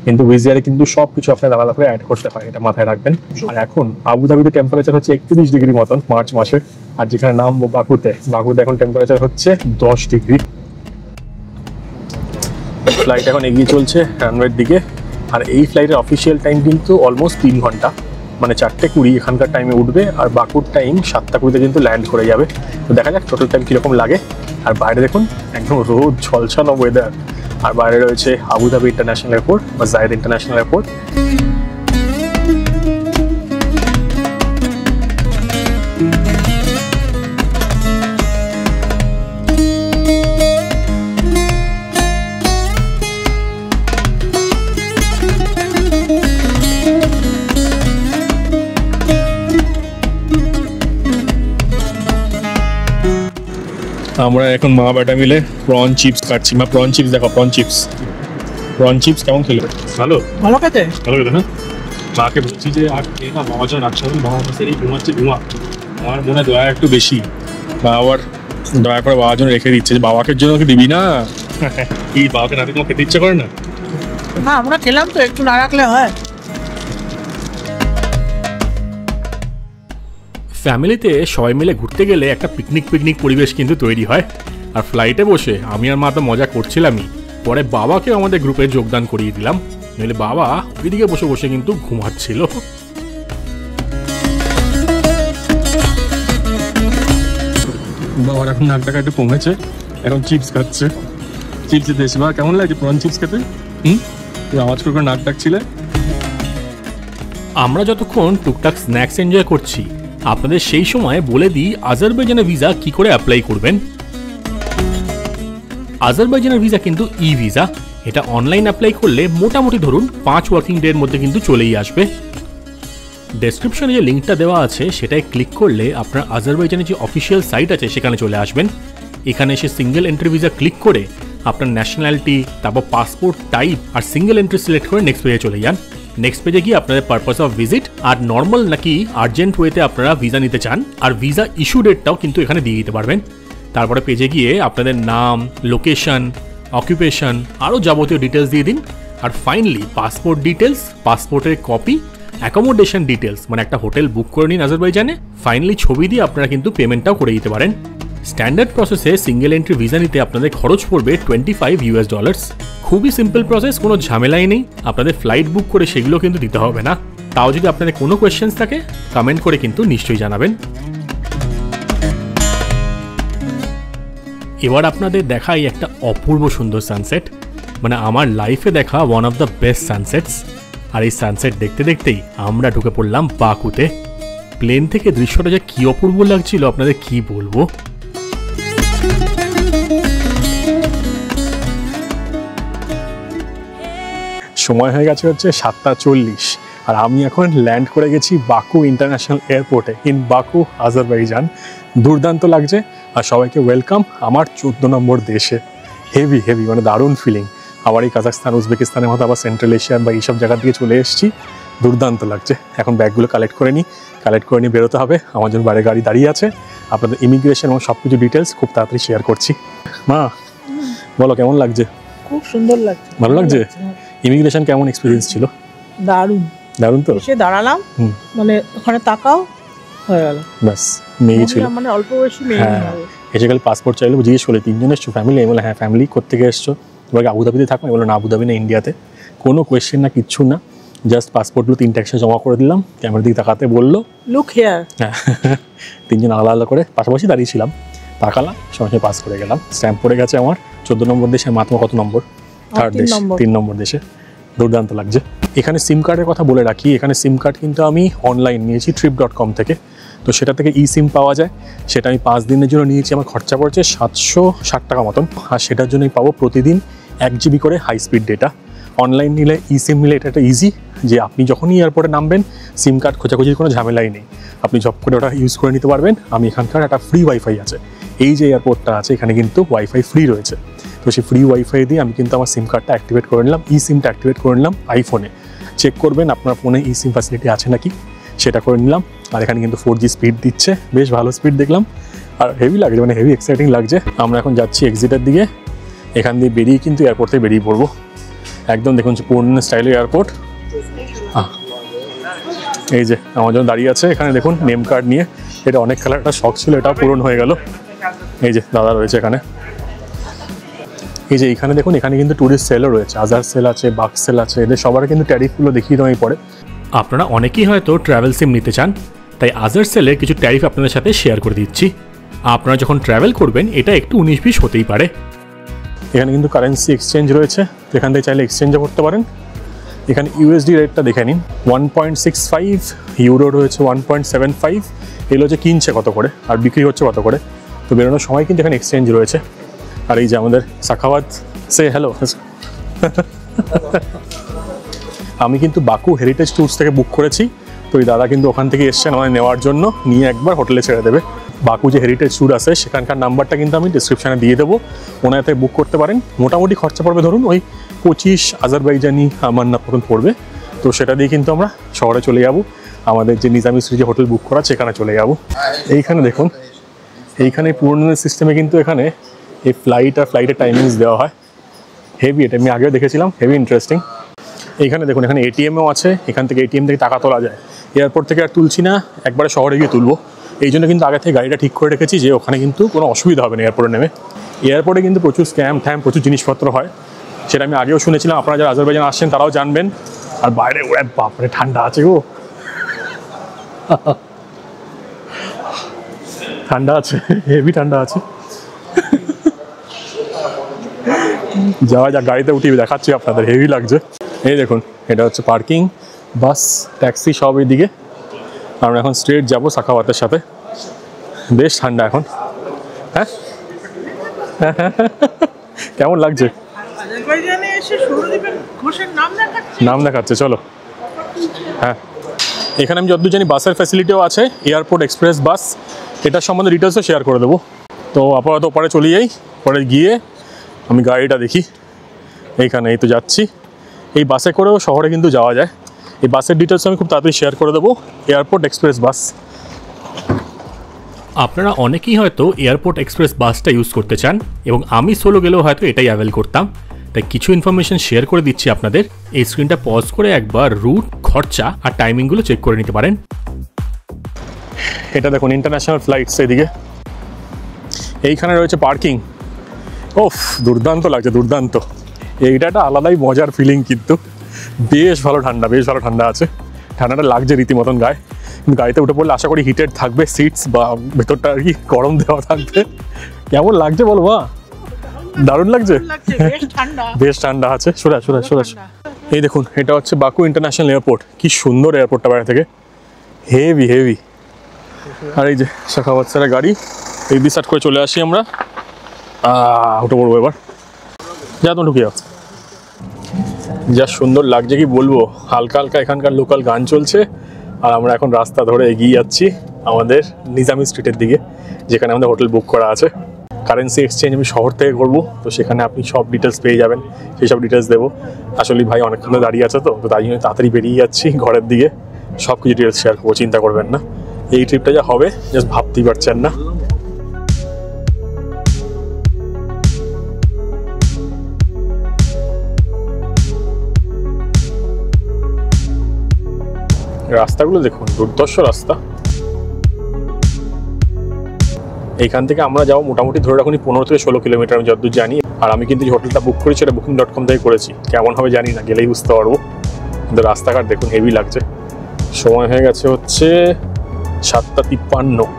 কিন্তু উইজারে কিন্তু সব কিছু আপনার আলাদা করে অ্যাড করতে হয়, এটা মাথায় রাখবেন। আর এখন আবুধাবিতে টেম্পারেচার হচ্ছে 31 ডিগ্রি মতন মার্চ মাসে, আর যেখানে নামবো বাকুতে এখন টেম্পারেচার হচ্ছে 10 ডিগ্রি। ফ্লাইট এখন এগিয়ে চলছে রানওয়ের দিকে, আর এই ফ্লাইটের অফিসিয়াল টাইম কিন্তু অলমোস্ট 3 ঘন্টা, মানে 4:20 এখানকার টাইমে উঠবে, আর বাকুর টাইম 7:20 কিন্তু ল্যান্ড করে যাবে। তো দেখা যাক টোটাল টাইম কীরকম লাগে। আর বাইরে দেখুন একদম রোদ ঝলসানো ওয়েদার, আর বাইরে রয়েছে আবুধাবি ইন্টারন্যাশনাল এয়ারপোর্ট বা জায়েদ ইন্টারন্যাশনাল এয়ারপোর্ট। আমরা এখন মা বেটা মিলে প্রন চিপস কাটছি। মা প্রন চিপস দেখো, প্রন চিপস কেমন খেলো? ভালো ভালো খেতে, ভালো খেতে। হ্যাঁ, মাকে বলছি যে আর খেয়ে না, বাবা যখন রাখছে বাবা মাসের এই ঘুমাচ্ছে ঘুমা, আমার মনে হয় দয়া একটু বেশি। মা আবার দয়া করে বাবার জন্য রেখে দিচ্ছে, যে বাবাকে জন্য ওকে দিবি না। কি বাবাকে রাতে তোমার খেতে ইচ্ছা করে না? না আমরা খেলাম তো, একটু না রাখলে হয়। ফ্যামিলিতে সবাই মিলে ঘুরতে গেলে একটা পিকনিক পরিবেশ কিন্তু তৈরি হয়। আর ফ্লাইটে বসে আমি আর মা তো মজা করছিলামই, পরে বাবাকেও আমাদের গ্রুপে যোগদান করিয়ে দিলাম, নইলে বাবা ওইদিকে বসে বসে কিন্তু ঘুমাচ্ছিল। বাবার এখন নাকটাকা একটু কমেছে, এখন চিপস খাচ্ছে। চিপস দিয়েছি। বা কেমন লাগে প্রন চিপস খেতে? আওয়াজ করে নাক ডাকছিলে। আমরা যতক্ষণ টুকটাক স্ন্যাক্স এনজয় করছি, আপনাদের সেই সময় বলে দিই আজারবাইজানের ভিসা কি করে অ্যাপ্লাই করবেন। আজারবাইজানের ভিসা কিন্তু ই ভিসা, এটা অনলাইন অ্যাপ্লাই করলে মোটামুটি ধরুন 5 ওয়ার্কিং ডের মধ্যে কিন্তু চলেই আসবে। ডেসক্রিপশনে যে লিঙ্কটা দেওয়া আছে সেটাই ক্লিক করলে আপনার আজারবাইজানের যে অফিসিয়াল সাইট আছে সেখানে চলে আসবেন। এখানে এসে সিঙ্গেল এন্ট্রি ভিসা ক্লিক করে আপনার ন্যাশনালিটি, তারপর পাসপোর্ট টাইপ আর সিঙ্গেল এন্ট্রি সিলেক্ট করে নেক্সট পেজে চলে যান। নেক্সট পেজে গিয়ে আপনাদের পারপাস অফ ভিজিট আর নর্মাল নাকি আর্জেন্ট ওয়েতে আপনারা ভিসা নিতে চান, আর ভিসা ইস্যু ডেটটাও কিন্তু এখানে দিয়ে দিতে পারবেন। তারপরে পেজে গিয়ে আপনাদের নাম, লোকেশন, অকুপেশন আরও যাবতীয় ডিটেলস দিয়ে দিন। আর ফাইনালি পাসপোর্ট ডিটেলস, পাসপোর্টের কপি, অ্যাকোমোডেশন ডিটেলস মানে একটা হোটেল বুক করে নিন আজারবাইজানে। ফাইনালি ছবি দিয়ে আপনারা কিন্তু পেমেন্টটাও করে দিতে পারেন। স্ট্যান্ডার্ড প্রসেসে সিঙ্গেল এন্ট্রি ভিসা নিতে আপনাদের খরচ পড়বে $25। খুবই সিম্পল প্রসেস, কোনো ঝামেলাই নেই। আপনাদের ফ্লাইট বুক করে সেগুলো কিন্তু দিতে হবে না। তাও যদি আপনাদের কোনো কোয়েশ্চেন্স থাকে কমেন্ট করে কিন্তু নিশ্চয়ই জানাবেন। এবার আপনাদের দেখাই একটা অপূর্ব সুন্দর সানসেট, মানে আমার লাইফে দেখা one of the best sunsets. আর এই সানসেট দেখতে দেখতেই আমরা ঢুকে পড়লাম বাকুতে। প্লেন থেকে দৃশ্যটা যে কি অপূর্ব লাগছিল আপনাদের কি বলবো। সময় হয়ে গেছে হচ্ছে 7:40, আর আমি এখন ল্যান্ড করে গেছি বাকু ইন্টারন্যাশনাল এয়ারপোর্টে ইন বাকু আজারবাইজান। দুর্দান্ত লাগছে, আর সবাইকে ওয়েলকাম আমার 14 নম্বর দেশে। হেভি মানে দারুণ ফিলিং। আবার এই কাজাখস্তান, উজবেকিস্তানের মতো আবার সেন্ট্রাল এশিয়ান বা এইসব জায়গা থেকে চলে এসেছি, দুর্দান্ত লাগছে। এখন ব্যাগগুলো কালেক্ট করে নিয়ে বেরোতে হবে। আমার জন্য বাইরে গাড়ি দাঁড়িয়ে আছে। আপনাদের ইমিগ্রেশন এবং সব কিছু ডিটেলস খুব তাড়াতাড়ি শেয়ার করছি। মা বলো কেমন লাগছে? খুব সুন্দর লাগছে। ভালো লাগছে? ইমিগ্রেশন কেমন এক্সপিরিয়েন্স ছিল? দারুণ তো। এসে দাঁড়ালাম, মানে ওখানে তাকাও হয়ে গেল, ব্যাস মেয়ে ছিল, মানে অল্প বয়সী মেয়ে। এসে গেলে পাসপোর্ট চাইলো, জিজ্ঞেস করলে 3 জন এসছো ফ্যামিলি? আমি বলে হ্যাঁ ফ্যামিলি। কোত্থেকে এসছো? এবার আবুধাবিতে থাকো? আমি বলো না আবুধাবি না, ইন্ডিয়াতে। কোনো কোয়েশ্চেন না, কিচ্ছু না, জাস্ট পাসপোর্টগুলো 3টা একসাথে জমা করে দিলাম। ক্যামেরার দিকে তাকাতে বললো, লুক হিয়ার। হ্যাঁ 3 জন আলাদা আলাদা করে পাশাপাশি দাঁড়িয়েছিলাম, তাকালাম, সঙ্গে পাস করে গেলাম। স্ট্যাম্প পড়ে গেছে আমার। 14 নম্বর দেশে, মাত্র কত নম্বর? 3rd দেশ, 3 নম্বর দেশে। দুর্দান্ত লাগছে। এখানে সিম কার্ডের কথা বলে রাখি, এখানে সিম কার্ড কিন্তু আমি অনলাইন নিয়েছি trip.com থেকে। তো সেটা থেকে ই সিম পাওয়া যায়, সেটা আমি 5 দিনের জন্য নিয়েছি। আমার খরচা পড়ছে 760 টাকা মতন। আর সেটার জন্যই পাবো প্রতিদিন 1 GB করে হাই স্পিড ডেটা। অনলাইন নিলে, ই সিম নিলে এটা একটা ইজি, যে আপনি যখনই এয়ারপোর্টে নামবেন সিম কার্ড খোঁজাখুঁজির কোনো ঝামেলাই নেই, আপনি জব করে ওটা ইউজ করে নিতে পারবেন। আমি এখানকার একটা ফ্রি ওয়াইফাই আছে, এই যে এয়ারপোর্টটা আছে এখানে কিন্তু ওয়াইফাই ফ্রি রয়েছে। তো সেই ফ্রি ওয়াইফাই দিয়ে আমি কিন্তু আমার সিম কার্ডটা অ্যাক্টিভেট করে নিলাম, ই সিমটা অ্যাক্টিভেট করে নিলাম আইফোনে। চেক করবেন আপনার ফোনে ই সিম ফ্যাসিলিটি আছে নাকি, সেটা করে নিলাম। আর এখানে কিন্তু 4G স্পিড দিচ্ছে, বেশ ভালো স্পিড দেখলাম। আর হেভি লাগছে, মানে হেভি এক্সাইটিং লাগছে। আমরা এখন যাচ্ছি এক্সিটের দিকে, এখান দিয়ে বেরিয়ে কিন্তু এয়ারপোর্ট থেকে বেরিয়ে পড়বো। একদম দেখুন পুরনো স্টাইলের এয়ারপোর্ট। এই যে আমার জন্য দাঁড়িয়ে আছে এখানে, দেখুন নেম কার্ড নিয়ে। এটা অনেক খেলার একটা শখ ছিল, এটাও পূরণ হয়ে গেল। এই যে দাদা রয়েছে এখানে। এই যে এখানে দেখুন, এখানে কিন্তু ট্যুরিস্ট সেলও রয়েছে, আজার সেল আছে, বাক সেল আছে। এদের সবার কিন্তু ট্যারিফগুলো দেখিয়ে দেওয়াই পড়ে। আপনারা অনেকেই হয়তো ট্রাভেল সিম নিতে চান, তাই আজার সেলের কিছু ট্যারিফ আপনাদের সাথে শেয়ার করে দিচ্ছি। আপনারা যখন ট্রাভেল করবেন এটা একটু 19-20 হতেই পারে। এখানে কিন্তু কারেন্সি এক্সচেঞ্জ রয়েছে, এখান থেকে চাইলে এক্সচেঞ্জও করতে পারেন। এখানে ইউএসডি রেটটা দেখে নিন, 1.65, ইউরো রয়েছে 1.75। এগুলো হচ্ছে কিনছে কত করে আর বিক্রি হচ্ছে কত করে। তো বেরোনোর সময় কিন্তু এখানে এক্সচেঞ্জ রয়েছে। আর এই যে আমাদের সাখাওয়াত সে হ্যালো। আমি কিন্তু বাকু হেরিটেজ ট্যুরস থেকে বুক করেছি। তো এই দাদা কিন্তু ওখান থেকে এসছেন আমাদের নেওয়ার জন্য, নিয়ে একবার হোটেলে ছেড়ে দেবে। বাকু যে হেরিটেজ ট্যুর আছে সেখানকার নাম্বারটা কিন্তু আমি ডিসক্রিপশানে দিয়ে দেবো, ওনাতে বুক করতে পারেন। মোটামুটি খরচা পড়বে ধরুন ওই 25 আজারবাইজানি আমার না মতন পড়বে। তো সেটা দিয়ে কিন্তু আমরা শহরে চলে যাব, আমাদের যে নিজামি শ্রী যে হোটেল বুক করা সেখানে চলে যাব। এইখানে দেখুন, এইখানে পুরনো সিস্টেমে কিন্তু এখানে এই ফ্লাইট আর ফ্লাইটের টাইমিংস দেওয়া হয়। হেভি, এটা আমি আগেও দেখেছিলাম, হেভি ইন্টারেস্টিং। এইখানে দেখুন, এখানে এটিএমও আছে, এখান থেকে এটিএম থেকে টাকা তোলা যায়। এয়ারপোর্ট থেকে আর তুলছি না, একবারে শহরে গিয়ে তুলবো। এই জন্য কিন্তু আগে থেকে গাড়িটা ঠিক করে রেখেছি যে ওখানে কিন্তু কোনো অসুবিধা হবে না এয়ারপোর্টে নেমে। এয়ারপোর্টে কিন্তু প্রচুর স্ক্যাম ট্যাম, প্রচুর জিনিসপত্র হয়, সেটা আমি আগেও শুনেছিলাম। আপনারা যারা আজারবাইজান আসছেন তারাও জানবেন। আর বাইরে ওরে বাপরে ঠান্ডা আছে গো, ঠান্ডা আছে, হেভি ঠান্ডা আছে। যাওয়া যাক, গাড়িতে উঠিয়ে দেখাচ্ছি আপনাদের, হেভি লাগছে। এই দেখুন, এটা হচ্ছে পার্কিং, বাস, ট্যাক্সি সব এইদিকে। আমরা এখন স্ট্রেট যাবো সাখাওয়াতের সাথে। বেশ ঠান্ডা এখন। হ্যাঁ কেমন লাগছে? নাম দেখাচ্ছে, চলো। হ্যাঁ, এখানে আমি যতদূর জানি বাসের ফ্যাসিলিটিও আছে, এয়ারপোর্ট এক্সপ্রেস বাস। এটার সম্বন্ধে ডিটেলসও শেয়ার করে দেবো। তো আপাতত পরে চলে যাই, পরে গিয়ে আমি গাড়িটা দেখি। এইখানে এই তো যাচ্ছি, এই বাসে করেও শহরে কিন্তু যাওয়া যায়। এই বাসের ডিটেলস আমি খুব তাড়াতাড়ি শেয়ার করে দেবো। এয়ারপোর্ট এক্সপ্রেস বাস। আপনারা অনেকেই হয়তো এয়ারপোর্ট এক্সপ্রেস বাসটা ইউজ করতে চান, এবং আমি সোলো গেলেও হয়তো এটাই অ্যাভেল করতাম। তাই কিছু ইনফরমেশন শেয়ার করে দিচ্ছি আপনাদের। এই স্ক্রিনটা পজ করে একবার রুট, খরচা আর টাইমিংগুলো চেক করে নিতে পারেন। এটা দেখুন ইন্টারন্যাশনাল ফ্লাইটস, এদিকে এইখানে রয়েছে পার্কিং। ওফ, দুর্দান্ত লাগছে, দুর্দান্ত। এইটা একটা আলাদাই মজার ফিলিং, কিন্তু বেশ ভালো ঠান্ডা, বেশ ভালো ঠান্ডা আছে। ঠান্ডাটা লাগছে রীতিমতন গায়ে। কিন্তু গাড়িতে উঠে পড়লে আশা করি হিটেড থাকবে সিটস, বা ভেতরটা আর কি গরম দেওয়া থাকবে। কেমন লাগছে বলো মা? দারুণ লাগছে, বেশ ঠান্ডা আছে। সোজা সোজা সোজা। এই দেখুন, এটা হচ্ছে বাকু ইন্টারন্যাশনাল এয়ারপোর্ট। কি সুন্দর এয়ারপোর্টটা বাইরে থেকে, হেভি হেভি। আর এই যে সাখাওয়াত স্যারের গাড়ি, এই বিসাট করে চলে আসি আমরা। উঠে পড়বো এবার, যা তো ঢুকে যাও। যা সুন্দর লাগছে কি বলবো, হালকা হালকা এখানকার লোকাল গান চলছে। আর আমরা এখন রাস্তা ধরে এগিয়ে যাচ্ছি আমাদের নিজামি স্ট্রিটের দিকে, যেখানে আমাদের হোটেল বুক করা আছে। কারেন্সি এক্সচেঞ্জ আমি শহর থেকে করবো, তো সেখানে আপনি সব ডিটেলস পেয়ে যাবেন, সেই সব ডিটেলস দেবো। আসলে ভাই অনেকক্ষণ দাঁড়িয়ে আছে, তো তাই জন্য তাড়াতাড়ি বেরিয়ে যাচ্ছি ঘরের দিকে। সব কিছু ডিটেলস শেয়ার করবো, চিন্তা করবেন না। এই ট্রিপটা যা হবে জাস্ট ভাবতেই পারছেন না। রাস্তাগুলো দেখুন, দুর্ধর্ষ রাস্তা। এইখান থেকে আমরা যাবো মোটামুটি ধরে রাখুন 15 থেকে 16 কিলোমিটার, আমি যতদূর জানি। আর আমি কিন্তু যে হোটেলটা বুক করেছি সেটা booking.com থেকে করেছি। কেমন হবে জানি না, গেলেই বুঝতে পারবো। কিন্তু রাস্তাঘাট দেখুন হেভি লাগছে। সময় হয়ে গেছে হচ্ছে 7:53।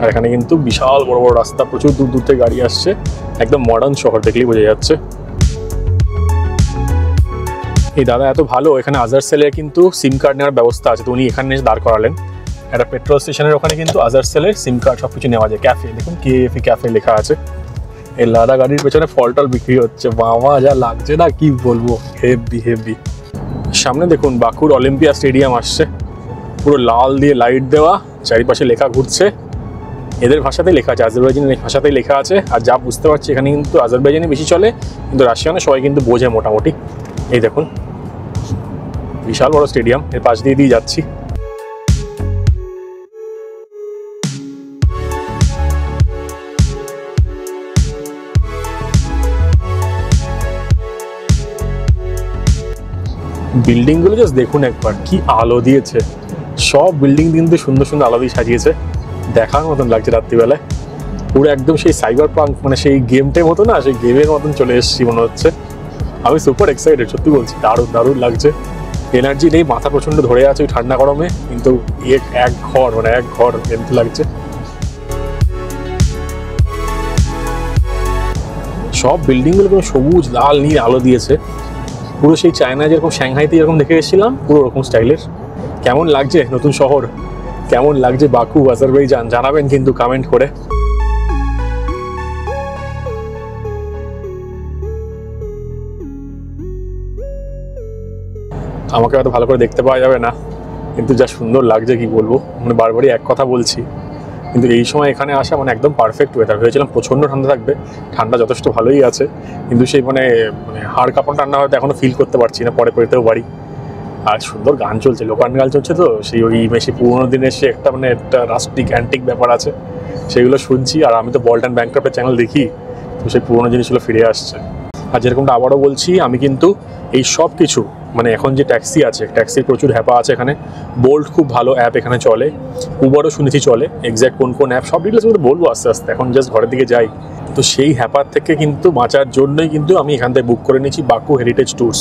আর এখানে কিন্তু বিশাল বড় বড় রাস্তা, প্রচুর দূর দূর থেকে গাড়ি আসছে। একদম মডার্ন শহর, দেখলেই বোঝা যাচ্ছে। এই দাদা এত ভালো, এখানে আজারসেলের কিন্তু সিম কার্ড নেওয়ার ব্যবস্থা আছে, তো উনি এখানে এসে দাঁড় করালেন। একটা পেট্রোল স্টেশনের ওখানে কিন্তু আজারসেলের সিম কার্ড সব কিছু নেওয়া যায়। ক্যাফে দেখুন, KFE ক্যাফে লেখা আছে। এই লাদা গাড়ির পেছনে ফল-টল বিক্রি হচ্ছে, বাবা যা লাগছে না কি বলবো, হেভি হেভি। সামনে দেখুন বাকুর অলিম্পিয়া স্টেডিয়াম আসছে, পুরো লাল দিয়ে লাইট দেওয়া, চারিপাশে লেখা ঘুরছে। এদের ভাষাতেই লেখা আছে, আজারবাইজানের ভাষাতেই লেখা আছে। আর যা বুঝতে পারছি এখানে কিন্তু আজারবাইজানি বেশি চলে, কিন্তু রাশিয়ানে সবাই কিন্তু বোঝে মোটামুটি। এই দেখুন বিশাল বড় স্টেডিয়াম, এর পাশ দিয়ে যাচ্ছি। বিল্ডিং গুলো জাস্ট দেখুন একবার, কি আলো দিয়েছে। সব বিল্ডিং কিন্তু সুন্দর সুন্দর আলো দিয়ে সাজিয়েছে, দেখার মতন লাগছে রাত্রিবেলায়। পুরো একদম সেই সাইবার পাঙ্ক, মানে সেই গেমটার মতো না, সেই গেমের মতন চলে এসেছি মনে হচ্ছে। আমি সুপার এক্সাইটেড, সত্যি বলছি, দারুণ দারুণ লাগছে। এনার্জি নেই, মাথা প্রচন্ড ধরে আছে ওই ঠান্ডা গরমে, কিন্তু এক ঘর এমনি লাগছে। সব বিল্ডিং গুলো সবুজ লাল নীল আলো দিয়েছে, পুরো সেই চায়না যেরকম সাংহাইতে যেরকম দেখে এসেছিলাম পুরো ওরকম স্টাইলের। কেমন লাগছে নতুন শহর, কেমন লাগছে বাকু আজারবাইজান, জানাবেন কিন্তু কমেন্ট করে। আমাকে হয়তো ভালো করে দেখতে পাওয়া যাবে না, কিন্তু যা সুন্দর লাগছে কি বলবো, মানে বারবারই এক কথা বলছি। কিন্তু এই সময় এখানে আসা মানে একদম পারফেক্ট ওয়েদার। ভেবেছিলাম প্রচণ্ড ঠান্ডা থাকবে, ঠান্ডা যথেষ্ট ভালোই আছে, কিন্তু সেই মানে হাড় কাঁপানো ঠান্ডা হয়তো এখনো ফিল করতে পারছি না, পরে পেতেও পারি। আর সুন্দর গান চলছে, লোকাল গান চলছে, তো সেই ওই বেশি পুরোনো দিনের সে একটা মানে একটা রাস্টিক অ্যান্টিক ব্যাপার আছে, সেগুলো শুনছি। আর আমি তো বল্ট অ্যান্ড ব্যাংক্রাফ্টের চ্যানেল দেখি, তো সেই পুরোনো জিনিসগুলো ফিরে আসছে। আর যেরকমটা আবারও বলছি, আমি কিন্তু এই সব কিছু মানে এখন যে ট্যাক্সি আছে, ট্যাক্সির প্রচুর হ্যাপা আছে এখানে। বোল্ট খুব ভালো অ্যাপ এখানে চলে, উবারও শুনেছি চলে। এক্স্যাক্ট কোন কোন অ্যাপ সব ডিটেলস কিন্তু বলবো আস্তে আস্তে, এখন জাস্ট ঘরের দিকে যাই। তো সেই হ্যাপার থেকে কিন্তু বাঁচার জন্যই কিন্তু আমি এখান থেকে বুক করে নিয়েছি বাকু হেরিটেজ ট্যুরস।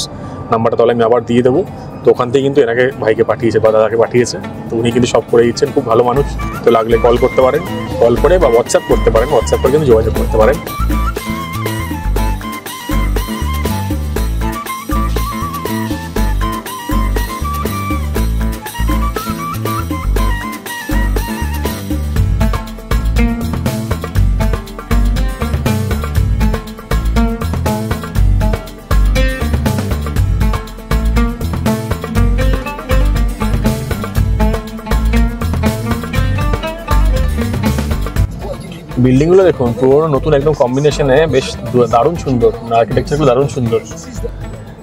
নাম্বারটা তাহলে আমি আবার দিয়ে দেবো। তো ওখান থেকে কিন্তু এনাকে ভাইকে পাঠিয়েছে বা দাদাকে পাঠিয়েছে, তো উনি কিন্তু সব করে দিচ্ছেন, খুব ভালো মানুষ। তো লাগলে কল করতে পারেন, কল করে বা হোয়াটসঅ্যাপ করতে পারেন, হোয়াটসঅ্যাপ করে কিন্তু যোগাযোগ করতে পারেন। বিল্ডিংগুলো দেখুন, পুরোনো নতুন একদম কম্বিনেশনে, বেশ দারুণ সুন্দর, আর্কিটেকচারগুলো দারুণ সুন্দর।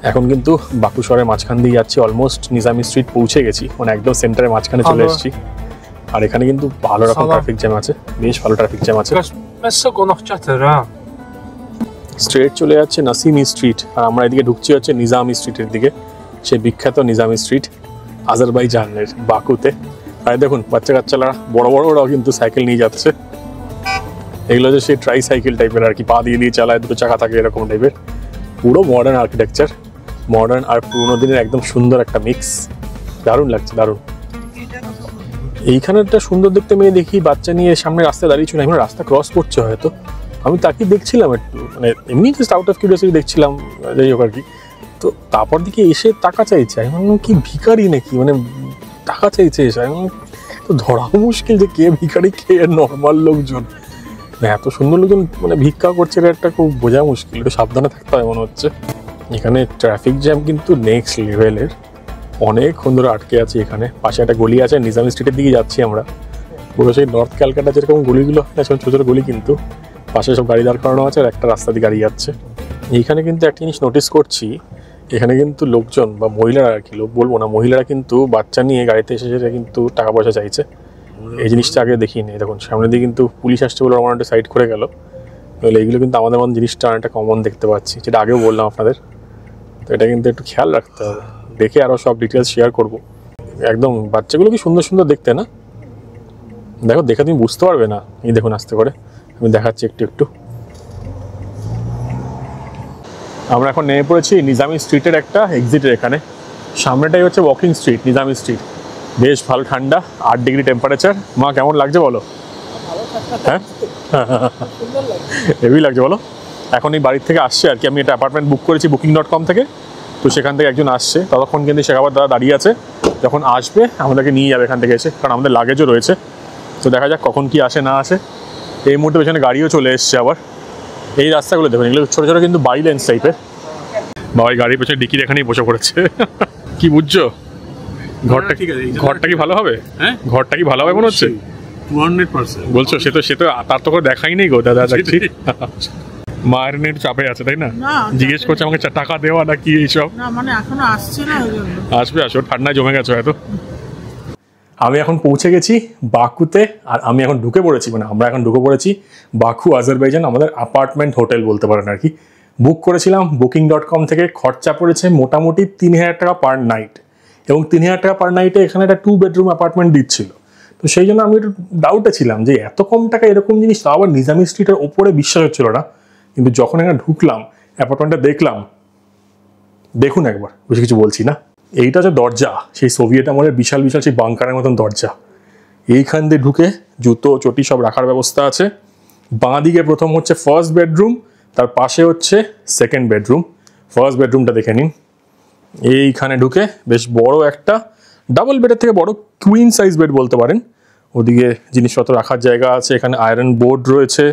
এখন কিন্তু বাকু শহরের মাঝখান দিয়ে যাচ্ছি, অলমোস্ট নিজামি স্ট্রিট পৌঁছে গেছি, মানে একদম সেন্টারের মাঝখানে চলে এসেছি। আর এখানে কিন্তু ভালো রকম ট্রাফিক জ্যাম আছে, বেশ ভালো ট্রাফিক জ্যাম আছে। স্ট্রেট চলে যাচ্ছে নাসিমি স্ট্রিট, আর আমরা এদিকে ঢুকছি হচ্ছে নিজামি স্ট্রিটের দিকে, সেই বিখ্যাত নিজামি স্ট্রিট আজারবাইজানের বাকুতে। আর দেখুন বাচ্চা কাচ্চারা বড়রাও কিন্তু সাইকেল নিয়ে যাচ্ছে। এগুলো যে সেই ট্রাই সাইকেল টাইপের আর কি, পা দিয়ে দিয়ে চালায়, দুটো চাকা থাকে এরকম টাইপের। পুরো মডার্ন আর্কিটেকচার, মডার্ন আর পুরোনো দিনের একদম সুন্দর একটা মিক্স, দারুণ লাগছে দারুণ। এইখানেরটা সুন্দর দেখতে মেয়ে দেখি বাচ্চা নিয়ে সামনে রাস্তায় দাঁড়িয়েছিল, এখন রাস্তা ক্রস করছে হয়তো, আমি তাকে দেখছিলাম একটু, মানে এমনি জাস্ট আউট অফ কিউরিওসিটি দেখছিলাম, যাই হোক আর কি। তো তারপর দিকে এসে টাকা চাইছে, আমি বললাম কি ভিখারি নাকি, মানে টাকা চাইছে এসে। আমি তো ধরাও মুশকিল যে কে ভিখারি কে নর্মাল লোকজন, এত সুন্দর লোকজন মানে ভিক্ষা করছে, এটা একটা খুব বোঝা মুশকিল, একটু সাবধানে থাকতে হয় মনে হচ্ছে। এখানে ট্রাফিক জ্যাম কিন্তু নেক্সট লেভেলের, অনেকক্ষণ ধরে আটকে আছে। এখানে পাশে একটা গলি আছে, নিজামি স্ট্রিটের দিকে যাচ্ছি আমরা, পুরো সেই নর্থ ক্যালকাটা যেরকম গলিগুলো হয় না, ছোটো ছোটো গলি, কিন্তু পাশে সব গাড়ি দাঁড় করানো আছে আর একটা রাস্তা দিয়ে গাড়ি যাচ্ছে। এইখানে কিন্তু একটা জিনিস নোটিস করছি, এখানে কিন্তু লোকজন বা মহিলারা আর কি, লোক বলবো না, মহিলারা কিন্তু বাচ্চা নিয়ে গাড়িতে এসে কিন্তু টাকা পয়সা চাইছে। এই জিনিসটা আগে দেখিনি, দেখুন সামনে দিয়ে কিন্তু পুলিশ আসছে বলে আমার একটা সাইড করে গেল। তাহলে এইগুলো কিন্তু আমাদের মন জিনিসটা অনেকটা কমন দেখতে পাচ্ছি, যেটা আগেও বললাম আপনাদের। তো এটা কিন্তু একটু খেয়াল রাখতে হবে, দেখে আরও সব ডিটেলস শেয়ার করব। একদম বাচ্চাগুলো কি সুন্দর সুন্দর দেখতে না, দেখো, দেখে তুমি বুঝতে পারবে না। এই দেখুন আস্তে করে আমি দেখাচ্ছি একটু একটু। আমরা এখন নেমে পড়েছি নিজামি স্ট্রিটের একটা এক্সিটের এখানে। সামনেটাই হচ্ছে ওয়াকিং স্ট্রিট, নিজামি স্ট্রিট। বেশ ভালো ঠান্ডা, 8 ডিগ্রি টেম্পারেচার। মা কেমন লাগছে বলো? হ্যাঁ, হেভি লাগছে বলো। এখন এই বাড়ির থেকে আসছে আর কি, আমি একটা অ্যাপার্টমেন্ট বুক করেছি booking.com থেকে। তো সেখান থেকে একজন আসছে, ততক্ষণ কিন্তু শেখাবার দাদা দাঁড়িয়ে আছে। যখন আসবে আমাদেরকে নিয়ে যাবে এখান থেকে এসে, কারণ আমাদের লাগেজও রয়েছে। তো দেখা যাক কখন কি আসে না আসে। এই মুহূর্তে পেছনে গাড়িও চলে এসছে আবার। এই রাস্তাগুলো দেখুন, এগুলো ছোটো ছোটো কিন্তু বাই লেন্স টাইপের। বাবাই গাড়ির পেছনে ডিকির এখানেই বসে পড়েছে। কি বুঝছো? ঘরটা কি ভালো হবে? হ্যাঁ, ঘরটা কি ভালো হবে মনে হচ্ছে? 200% বলছো? সে তো তার তো করে দেখাই নেই গো দাদা, দেখছি। মায়ের নেট চাপে আছে তাই না? জিজ্ঞেস করছে আমাকে টাকা দেওয়া না কি এইসব। না মানে এখনো আসছে না, ওই জন্য। আসবে, ঠান্ডায় জমে গেছে হয়তো। আমি এখন পৌঁছে গেছি বাকুতে, আর আমি এখন ঢুকে পড়েছি, মানে আমরা এখন ঢুকে পড়েছি বাকু আজারবাইজান। আমাদের অ্যাপার্টমেন্ট হোটেল বলতে পারেন আর কি। বুক করেছিলাম booking.com থেকে। খরচা পড়েছে মোটামুটি 3000 টাকা পার নাইট, এবং 3000 টাকা পার নাইটে এখানে একটা 2 বেডরুম অ্যাপার্টমেন্ট দিচ্ছিল। তো সেই জন্য আমি একটু ডাউটে ছিলাম যে এত কম টাকা এরকম জিনিস, তাও আবার নিজামি স্ট্রিটের ওপরে, বিশ্বাস হচ্ছিল না। কিন্তু যখন এখানে ঢুকলাম, অ্যাপার্টমেন্টটা দেখলাম, দেখুন একবার, বেশি কিছু বলছি না। এইটা হচ্ছে দরজা, সেই সোভিয়েত আমলের বিশাল বিশাল সেই বাংকারের মতন দরজা। এইখান দিয়ে ঢুকে জুতো চটি সব রাখার ব্যবস্থা আছে। বাঁ দিকে প্রথম হচ্ছে ফার্স্ট বেডরুম, তার পাশে হচ্ছে সেকেন্ড বেডরুম। ফার্স্ট বেডরুমটা দেখে নিন। এইখানে ঢুকে বেশ বড় একটা ডাবল বেডের থেকে বড় কুইন সাইজ বেড বলতে পারেন। ওদিকে জিনিসপত্র রাখার জায়গা আছে, এখানে আয়রন বোর্ড রয়েছে।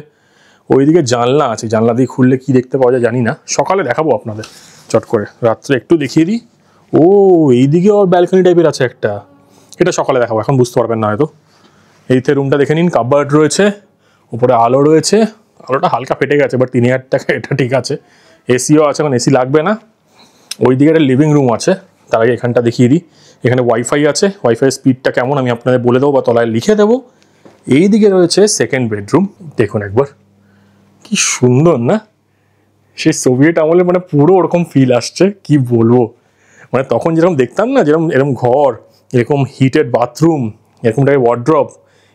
ওইদিকে জানলা আছে, জানলা দিয়ে খুললে কি দেখতে পাওয়া যায় জানি না, সকালে দেখাবো আপনাদের চট করে। রাত্রে একটু দেখিয়ে দিই। ও, এইদিকে ওর ব্যালকনি টাইপের আছে একটা, এটা সকালে দেখাবো, এখন বুঝতে পারবেন না হয়তো। এইতে রুমটা দেখে নিন, কাবার্ড রয়েছে, উপরে আলো রয়েছে। আলোটা হালকা ফেটে গেছে, বাট 3000 টাকা এটা ঠিক আছে। এসিও আছে, এখন এসি লাগবে না। ওইদিকে একটা লিভিং রুম আছে। তার আগে এখানটা দেখিয়ে দিই, এখানে ওয়াইফাই আছে। ওয়াইফাই স্পিডটা কেমন আমি আপনাদের বলে দেবো বা তলায় লিখে দেবো। এইদিকে রয়েছে সেকেন্ড বেডরুম, দেখুন একবার কি সুন্দর না? সেই সোভিয়েত আমলে মানে পুরো ওরকম ফিল আসছে, কি বলবো। মানে তখন যেরকম দেখতাম না, এরকম ঘর, এরকম হিটেড বাথরুম, এরকম টাইপের ওয়ার্ড্রপ,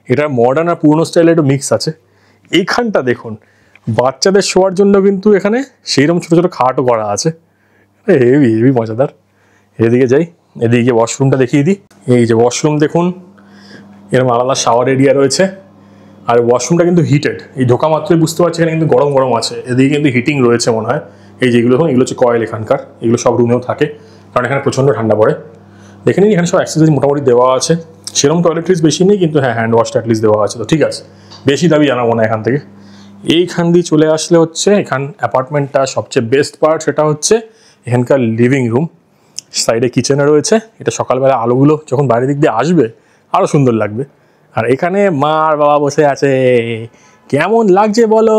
এটা মডার্ন আর পুরনো স্টাইলে একটু মিক্স আছে। এইখানটা দেখুন, বাচ্চাদের শোয়ার জন্য কিন্তু এখানে সেইরকম ছোটো ছোটো খাটও করা আছে। হেভি হেভি মজাদার। এদিকে যাই, এদিকে ওয়াশরুমটা দেখিয়ে দিই। এই যে ওয়াশরুম দেখুন, এরকম আলাদা শাওয়ার এরিয়া রয়েছে। আর ওয়াশরুমটা কিন্তু হিটেড, এই ঢোকা মাত্রই বুঝতে পারছি এখানে কিন্তু গরম গরম আছে। এদিকে কিন্তু হিটিং রয়েছে মনে হয়। এই যেগুলো এগুলো হচ্ছে কয়েল এখানকার, এগুলো সব রুমেও থাকে, কারণ এখানে প্রচণ্ড ঠান্ডা পড়ে। দেখে নিন, এখানে সব অ্যাক্সেসরিজ মোটামুটি দেওয়া আছে। সেরকম টয়লেট্রিজ বেশি নেই, কিন্তু হ্যাঁ, হ্যান্ড ওয়াশটা অ্যাটলিস্ট দেওয়া আছে, তো ঠিক আছে। বেশি দাবি জানাবো না এখান থেকে। এইখান দিয়ে চলে আসলে হচ্ছে এখান অ্যাপার্টমেন্টটা সবচেয়ে বেস্ট পার্ট, সেটা হচ্ছে এখানকার লিভিং রুম। সাইডে কিচেনে রয়েছে। এটা সকালবেলা আলোগুলো যখন বাইরের দিক দিয়ে আসবে আরও সুন্দর লাগবে। আর এখানে মা আর বাবা বসে আছে। কেমন লাগছে বলো?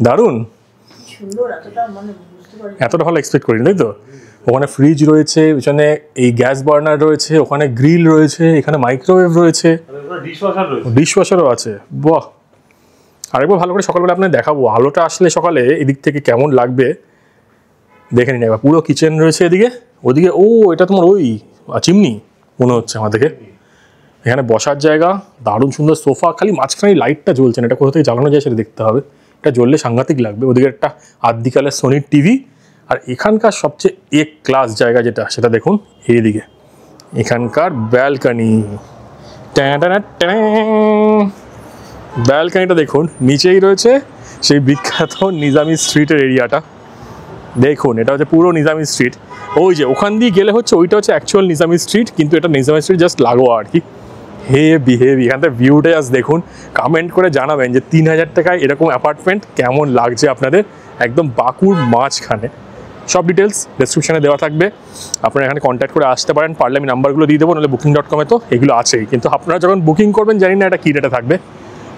দারুণ, এতটা ভালো এক্সপেক্ট করিনি, তাই তো? ওখানে ফ্রিজ রয়েছে, পিছনে এই গ্যাস বার্নার রয়েছে, ওখানে গ্রিল রয়েছে, এখানে মাইক্রোওয়েভ রয়েছে, ডিশওয়াশারও আছে। বাহ! আরেকবার ভালো করে সকালবেলা আপনার দেখাবো, আলোটা আসলে সকালে এদিক থেকে কেমন লাগবে দেখে নিন একবার। পুরো কিচেন রয়েছে এদিকে, ওদিকে ও এটা তোমার ওই চিমনি মনে হচ্ছে আমাদেরকে। এখানে বসার জায়গা, দারুণ সুন্দর সোফা, খালি মাঝখানে লাইটটা জ্বলছে না, এটা কোথা থেকে জ্বালানো যায় সেটা দেখতে হবে। এটা জ্বললে সাংঘাতিক লাগবে। ওদিকে একটা আদ্যিকালের সোনির টিভি। আর এখানকার সবচেয়ে এক ক্লাস জায়গা যেটা, সেটা দেখুন এইদিকে, এখানকার ব্যালকনি। ব্যালকনিটা দেখুন, নিচেই রয়েছে সেই বিখ্যাত নিজামি স্ট্রিটের এরিয়াটা। দেখুন, এটা হচ্ছে পুরো নিজামি স্ট্রিট। ওই যে ওখান দিয়ে গেলে হচ্ছে ওইটা হচ্ছে অ্যাকচুয়াল নিজামি স্ট্রিট, কিন্তু এটা নিজামি স্ট্রিট জাস্ট লাগোয়া আর কি। Heavy heavy. এখান থেকে ভিউটা জাস্ট দেখুন। কমেন্ট করে জানাবেন যে 3000 টাকায় এরকম অ্যাপার্টমেন্ট কেমন লাগছে আপনাদের, একদম বাকুর মাঝখানে। সব ডিটেলস ডেসক্রিপশনে দেওয়া থাকবে, আপনারা এখানে কন্ট্যাক্ট করে আসতে পারেন। পারলে আমি নাম্বারগুলো দিয়ে দেবো, নাহলে booking.com-এ তো এগুলো আছেই। কিন্তু আপনারা যখন বুকিং করবেন জানি না এটা কী রেটে থাকবে।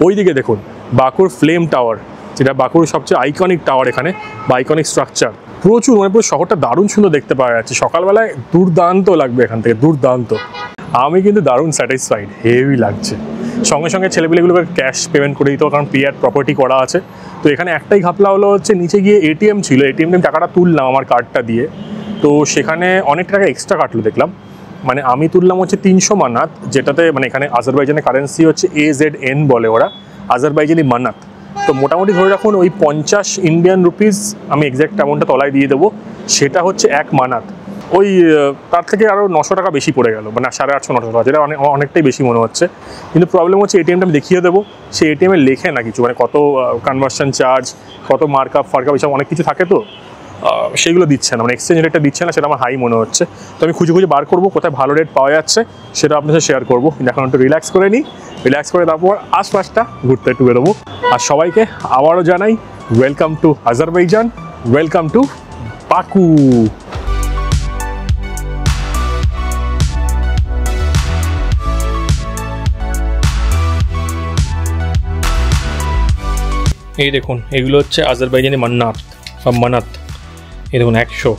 ওইদিকে দেখুন বাকুর ফ্লেম টাওয়ার, যেটা বাকুর সবচেয়ে আইকনিক টাওয়ার এখানে, বা আইকনিক স্ট্রাকচার। প্রচুর, মানে পুরো শহরটা দারুণ সুন্দর দেখতে পাওয়া যাচ্ছে। সকালবেলায় দুর্দান্ত লাগবে এখান থেকে, দুর্দান্ত। আমি কিন্তু দারুণ স্যাটিসফাইড, হেভি লাগছে। সঙ্গে সঙ্গে ছেলেপিলেগুলোকে ক্যাশ পেমেন্ট করে দিত, কারণ পিআর প্রপার্টি করা আছে। তো এখানে একটাই ঘাপলা হলো হচ্ছে, নিচে গিয়ে এটিএম ছিল, এটিএম টাকাটা তুললাম আমার কার্ডটা দিয়ে, তো সেখানে অনেক টাকা এক্সট্রা কাটলো দেখলাম। মানে আমি তুললাম হচ্ছে 300 মানাত, যেটাতে মানে এখানে আজারবাইজানের কারেন্সি হচ্ছে AZN বলে ওরা, আজারবাইজানি মানাত। তো মোটামুটি ধরে রাখুন ওই 50 ইন্ডিয়ান রুপিস, আমি এক্স্যাক্ট অ্যামাউন্টটা তলায় দিয়ে দেবো, সেটা হচ্ছে 1 মানাত। ওই তার থেকে আরও 900 টাকা বেশি পড়ে গেল, মানে 850-900 টাকা, যেটা অনেকটাই বেশি মনে হচ্ছে। কিন্তু প্রবলেম হচ্ছে এটিএমটা আমি দেখিয়ে দেবো, সেই এটিএমে লেখে না কিছু, মানে কত কনভার্সন চার্জ, কত মার্কআপ ফার্কআপ, এসব অনেক কিছু থাকে, তো সেগুলো দিচ্ছে না, মানে এক্সচেঞ্জ রেটটা দিচ্ছে না, সেটা আমার হাই মনে হচ্ছে। তো আমি খুঁজে খুঁজে বার করবো কোথায় ভালো রেট পাওয়া যাচ্ছে, সেটা আপনার সাথে শেয়ার করবো। এখন একটু রিল্যাক্স করে নিই, রিল্যাক্স করে তারপর আশপাশটা ঘুরতে একটু বেরোবো। আর সবাইকে আবারও জানাই welcome to Azerbaijan, welcome to Baku. এই দেখুন, এগুলো হচ্ছে আজারবাইজানি মান্নাত, সব মানাত। এই দেখুন 100,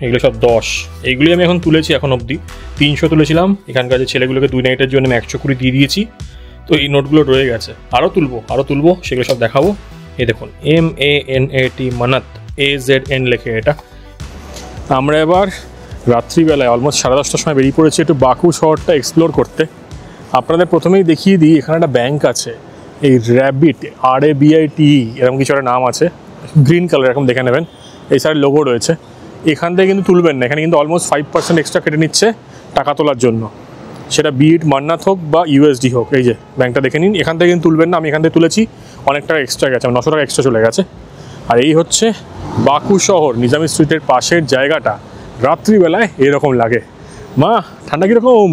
এগুলো সব 10। এইগুলি আমি এখন তুলেছি, এখন অবধি 300 তুলেছিলাম। এখানকার যে ছেলেগুলোকে 2 নাইটের জন্য আমি 100 করে দিয়ে দিয়েছি। তো এই নোটগুলো রয়ে গেছে, আরও তুলবো, সেগুলো সব দেখাবো। এই দেখুন MANAT মানাত, AZN লেখে এটা। আমরা এবার রাত্রিবেলায় অলমোস্ট 10:30টার সময় বেরিয়ে পড়েছি একটু বাকু শহরটা এক্সপ্লোর করতে। আপনাদের প্রথমেই দেখিয়ে দিই, এখানে একটা ব্যাংক আছে, এই র্যাবিট, RABIT এরকম কিছু একটা নাম আছে, গ্রিন কালার, এরকম দেখে নেবেন। এই সাইড লোগো রয়েছে। এখান থেকে কিন্তু তুলবেন না, এখানে কিন্তু অলমোস্ট 5% এক্সট্রা কেটে নিচ্ছে টাকা তোলার জন্য, সেটা বিট মান্নাত হোক বা USD হোক। এই যে ব্যাংকটা দেখে নিন, এখান থেকে কিন্তু তুলবেন না। আমি এখান থেকে তুলেছি, অনেক টাকা এক্সট্রা গেছে, 900 টাকা এক্সট্রা চলে গেছে। আর এই হচ্ছে বাকু শহর, নিজামি স্ট্রিটের পাশের জায়গাটা। রাত্রিবেলায় এরকম লাগে। মা, ঠান্ডা কীরকম?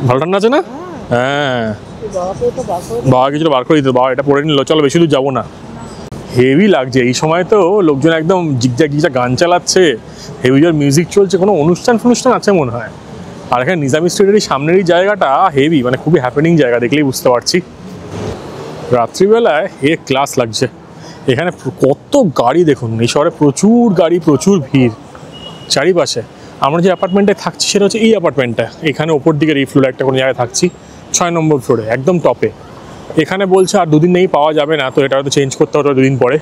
ভালো ঠান্ডা আছে না? হ্যাঁ, বাবা কিছুটা বার করে দিতে, বাবা এটা পরে নিল, চলো বেশি দূর যাবো না। হেভি লাগছে এই সময়, তো লোকজন একদম জিগজাগ গান চালাচ্ছে, হেভি জোর মিউজিক চলছে, কোনো অনুষ্ঠান আছে মনে হয়। আর এখানে নিজামি স্ট্রিটের সামনেরই জায়গাটা হেভি, মানে খুবই হ্যাপেনিং জায়গা, দেখলেই বুঝতে পারছি। রাত্রিবেলায় ক্লাস লাগছে। এখানে কত গাড়ি দেখুন, এই শহরে প্রচুর গাড়ি, প্রচুর ভিড় চারিপাশে। আমরা যে অ্যাপার্টমেন্টে থাকছি সেটা হচ্ছে এই অ্যাপার্টমেন্টটা, এখানে ওপর দিকের এই ফ্লোরে একটা কোনো জায়গায় থাকছি, 6 নম্বর ফ্লোরে, একদম টপে। এখানে বলছে আর 2 দিন নেই, পাওয়া যাবে না, তো এটা হয়তো চেঞ্জ করতে হবে 2 দিন পরে।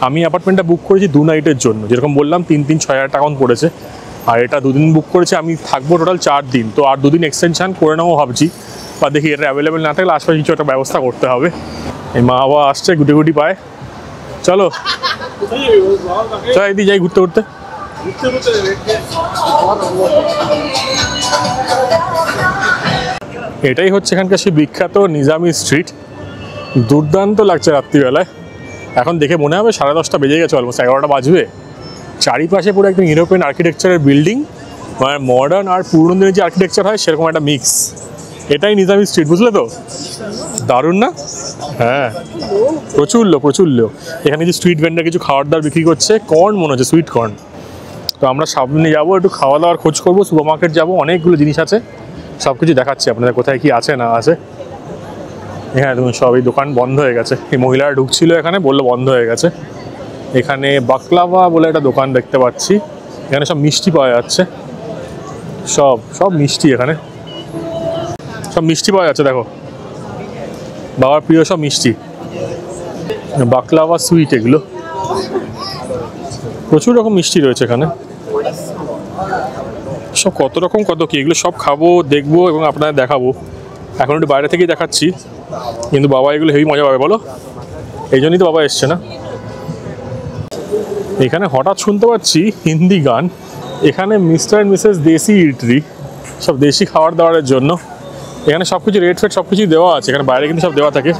আমি অ্যাপার্টমেন্টটা বুক করেছি 2 নাইটের জন্য, যেরকম বললাম 3-6 হাজার টাকা পড়েছে। আর এটা 2 দিন বুক করেছে, আমি থাকবো টোটাল 4 দিন, তো আর 2 দিন এক্সটেনশন করে নেবো ভাবছি। বা দেখি এটা অ্যাভেলেবেল না থাকলে আশপাশে কিছু একটা ব্যবস্থা করতে হবে। এই মা বাবা আসছে গুটি পায়, চলো এদিকে যাই ঘুরতে। এটাই হচ্ছে এখানকার সেই বিখ্যাত নিজামি স্ট্রিট। দুর্দান্ত লাগছে রাত্রিবেলায়। এখন দেখে মনে হবে 10:30 বেজে গেছে, অলমোস্ট 11টা বাজবে। চারিপাশে পুরো একদম ইউরোপিয়ান আর্কিটেকচারের বিল্ডিং, মানে মডার্ন আর পুরনো দিনের যে আর্কিটেকচার হয় সেরকম একটা মিক্স। এটাই নিজামি স্ট্রিট, বুঝলে তো? দারুণ না? হ্যাঁ, প্রচুর লোক। এখানে যে স্ট্রিট ভেন্ডার কিছু খাবার দাবার বিক্রি করছে, কর্ন মনে হচ্ছে, সুইট কর্ন। তো আমরা সামনে যাবো, একটু খাওয়া দাওয়ার খোঁজ করবো, সুপার মার্কেট যাবো, অনেকগুলো জিনিস আছে, সব কিছু দেখাচ্ছি আপনাদের কোথায় কি আছে না আছে। এখানে দেখুন সব এই দোকান বন্ধ হয়ে গেছে। এই মহিলারা ঢুকছিল এখানে, বললো বন্ধ হয়ে গেছে। এখানে বাকলাভা বলে একটা দোকান দেখতে পাচ্ছি, এখানে সব মিষ্টি পাওয়া যাচ্ছে, সব মিষ্টি, এখানে সব মিষ্টি পাওয়া যাচ্ছে। দেখো, বাবার প্রিয় সব মিষ্টি, বাকলাভা সুইট, এগুলো প্রচুর রকম মিষ্টি রয়েছে এখানে। সব কত রকম কত কি, এগুলো সব খাবো, দেখবো এবং আপনাদের দেখাবো। এখন একটু বাইরে থেকেই দেখাচ্ছি, কিন্তু বাবা এগুলো হেভি মজা পাবে, বলো? এই জন্যই তো বাবা এসছে না। এখানে হঠাৎ শুনতে পাচ্ছি হিন্দি গান। এখানে মিস্টার অ্যান্ড মিসেস দেশি ইটরি, সব দেশি খাবার দাবারের জন্য। এখানে সব কিছু রেট ফেট সব কিছুই দেওয়া আছে, এখানে বাইরে কিন্তু সব দেওয়া থাকে।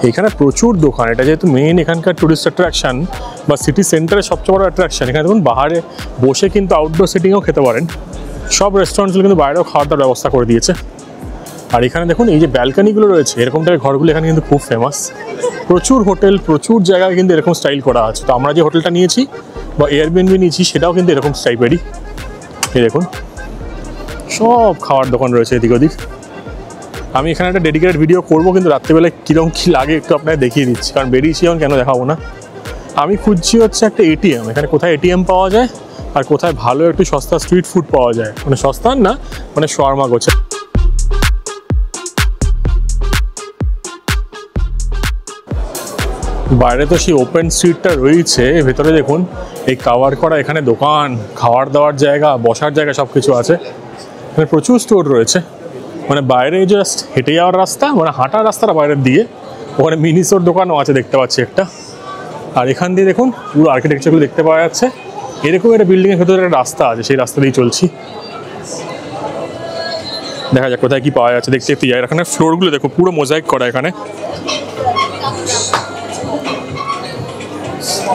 এখানে প্রচুর দোকান, এটা যেহেতু মেইন এখানকার টুরিস্ট অ্যাট্রাকশন বা সিটি সেন্টারের সবচেয়ে বড় অ্যাট্রাকশন। এখানে দেখুন বাহারে বসে কিন্তু আউটডোর সিটিংও খেতে পারেন। সব রেস্টুরেন্টগুলো কিন্তু বাইরেও খাওয়ার দাওয়ার ব্যবস্থা করে দিয়েছে। আর এখানে দেখুন এই যে ব্যালকানিগুলো রয়েছে, এরকম টাইপের ঘরগুলো এখানে কিন্তু খুব ফেমাস। প্রচুর হোটেল, প্রচুর জায়গায় কিন্তু এরকম স্টাইল করা আছে। তো আমরা যে হোটেলটা নিয়েছি বা এয়ারবিএনবি নিয়েছি, সেটাও কিন্তু এরকম টাইপেরই। এই দেখুন সব খাওয়ার দোকান রয়েছে এদিক ওদিক। আমি এখানে একটা ডেডিকেটেড ভিডিও করবো, কিন্তু রাত্রিবেলায় কীরকম কী লাগে একটু আপনাকে দেখিয়ে দিচ্ছি, কারণ বেরিয়েছি এখন, কেন দেখাবো না। আমি খুঁজছি হচ্ছে একটা এটিএম। এখানে কোথায় এটিএম পাওয়া যায় আর কোথায় ভালো একটু সস্তা স্ট্রিট ফুড পাওয়া যায়, মানে সস্তা না মানে শাওয়ারমা গোছে। বাইরে তো সেই ওপেন স্ট্রিটটা রয়েছে, ভেতরে দেখুন এই কাভার করা এখানে দোকান, খাওয়ার দাওয়ার জায়গা, বসার জায়গা সব কিছু আছে। এখানে প্রচুর স্টোর রয়েছে, মানে বাইরে জাস্ট হেঁটে যাওয়ার রাস্তা, মানে হাঁটার রাস্তাটা বাইরের দিয়ে, ওখানে মিনি স্টোর দোকানও আছে দেখতে পাচ্ছি একটা। আর এখান দিয়ে দেখুন পুরো আর্কিটেকচারগুলো দেখতে পাওয়া যাচ্ছে। এরকম একটা বিল্ডিংয়ের ভেতরে একটা রাস্তা আছে, সেই রাস্তা দিয়ে চলছি। দেখা যাক কোথায় কি পাওয়া যাচ্ছে, দেখতে দেখতে যাই। এখানে ফ্লোরগুলো দেখো পুরো মোজাইক করা, এখানে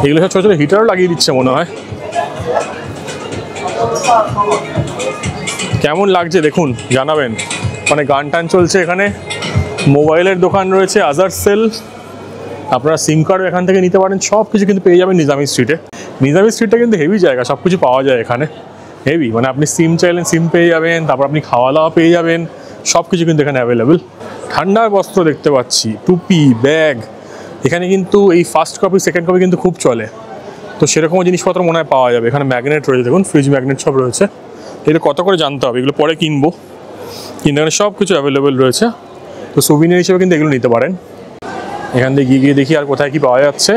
এগুলো সব ছোটো ছোটো হিটারও লাগিয়ে দিচ্ছে মনে হয়। কেমন লাগছে দেখুন জানাবেন। মানে গান টান চলছে এখানে, মোবাইলের দোকান রয়েছে, আজার সেল, আপনারা সিম কার্ডও এখান থেকে নিতে পারেন। সব কিছু কিন্তু পেয়ে যাবেন নিজামি স্ট্রিটে। নিজামি স্ট্রিটটা কিন্তু হেভি জায়গা, সব কিছু পাওয়া যায় এখানে হেভি। মানে আপনি সিম চাইলেন সিম পেয়ে যাবেন, তারপর আপনি খাওয়া দাওয়া পেয়ে যাবেন, সব কিছু কিন্তু এখানে অ্যাভেলেবেল। ঠান্ডার বস্ত্র দেখতে পাচ্ছি, টুপি, ব্যাগ। এখানে কিন্তু এই ফার্স্ট কপি সেকেন্ড কপি কিন্তু খুব চলে, তো সেরকমও জিনিসপত্র মনে হয় পাওয়া যাবে। এখানে ম্যাগনেট রয়েছে দেখুন, ফ্রিজ ম্যাগনেট সব রয়েছে। এগুলো কত করে জানতে হবে, এগুলো পরে কিনবো, কিন্তু এখানে সব কিছু অ্যাভেলেবেল রয়েছে। তো সুভিনিয়ার হিসেবে কিন্তু এগুলো নিতে পারেন। এখান থেকে গিয়ে দেখি আর কোথায় কি পাওয়া যাচ্ছে।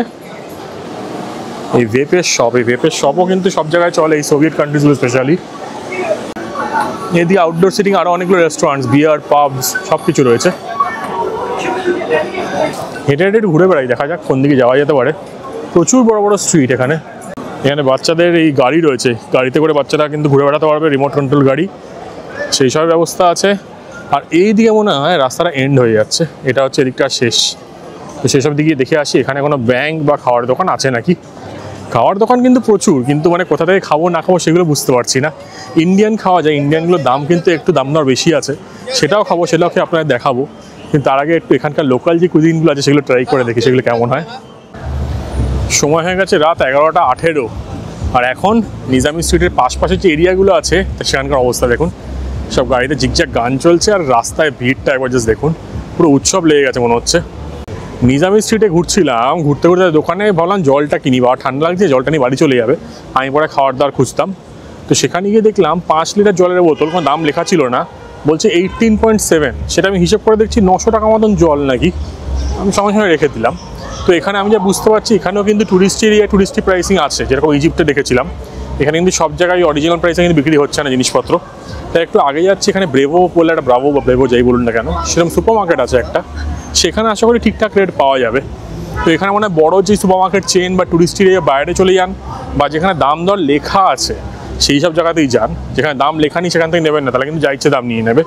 এই ভেপের শপ, এই ভেপের শপও কিন্তু সব জায়গায় চলে, এই সোভিয়েত কান্ট্রিজগুলো স্পেশালি। এদিকে আউটডোর সিটিং আরও অনেকগুলো রেস্টুরেন্টস, বিয়ার, পাবস সব কিছু রয়েছে। হেঁটে হেঁটে একটু ঘুরে বেড়াই, দেখা যাক কোন দিকে যাওয়া যেতে পারে। প্রচুর বড় বড় স্ট্রিট এখানে। এখানে বাচ্চাদের এই গাড়ি রয়েছে, গাড়িতে করে বাচ্চারা কিন্তু ঘুরে বেড়াতে পারবে, রিমোট কন্ট্রোল গাড়ি, সেই সব ব্যবস্থা আছে। আর এই দিকে মনে হয় রাস্তাটা এন্ড হয়ে যাচ্ছে, এটা হচ্ছে এদিকটা শেষ। তো সেসব দিকে দেখে আসি এখানে কোনো ব্যাংক বা খাওয়ার দোকান আছে নাকি। খাওয়ার দোকান কিন্তু প্রচুর, কিন্তু মানে কোথা থেকে খাবো না খাবো সেগুলো বুঝতে পারছি না। ইন্ডিয়ান খাওয়া যায়, ইন্ডিয়ানগুলোর দাম কিন্তু একটু দাম দর বেশি আছে, সেটাও খাবো, সেটাও খেয়ে আপনাদের দেখাবো। কিন্তু তার আগে একটু এখানকার লোকাল যে কুজিনগুলো আছে সেগুলো ট্রাই করে দেখি সেগুলো কেমন হয়। সময় হয়ে গেছে রাত 11:18, আর এখন নিজামি স্ট্রিটের পাশপাশে যে এরিয়াগুলো আছে সেখানকার অবস্থা দেখুন। সব গাড়িতে ঝিকঝাক গান চলছে, আর রাস্তায় ভিড়টা একবার জাস্ট দেখুন, পুরো উৎসব লেগে গেছে মনে হচ্ছে। নিজামি স্ট্রিটে ঘুরছিলাম, ঘুরতে ঘুরতে দোকানে ভাবলাম জলটা কিনি, বা ঠান্ডা লাগছে জলটা নিয়ে বাড়ি চলে যাবে। আমি পরে খাওয়ার দাওয়ার খুঁজতাম, তো সেখানে গিয়ে দেখলাম 5 লিটার জলের বোতল, কোনো দাম লেখা ছিল না, বলছে 18.7। সেটা আমি হিসেব করে দেখছি 900 টাকা মতন জল নাকি। আমি সঙ্গে সঙ্গে রেখে দিলাম। তো এখানে আমি যা বুঝতে পারছি এখানেও কিন্তু টুরিস্ট এরিয়া, টুরিস্টি প্রাইসিং আছে, যেরকম ইজিপ্টে দেখেছিলাম। এখানে কিন্তু সব জায়গায় অরিজিনাল প্রাইসে কিন্তু বিক্রি হচ্ছে না জিনিসপত্র। তাই একটু আগে যাচ্ছি, এখানে ব্রেভো বলে একটা, ব্রাভো বা ব্রেভো যাই বলুন না কেন, সেরকম সুপার মার্কেট আছে একটা, সেখানে আশা করি ঠিকঠাক রেট পাওয়া যাবে। তো এখানে মানে বড় যে সুপার মার্কেট চেন বা টুরিস্ট এরিয়া বাইরে চলে যান, বা যেখানে দাম দর লেখা আছে সেই সব জায়গাতেই যান। যেখানে দাম লেখা নেই সেখান থেকে নেবেন না, তাহলে কিন্তু যা ইচ্ছে দাম নিয়ে নেবে।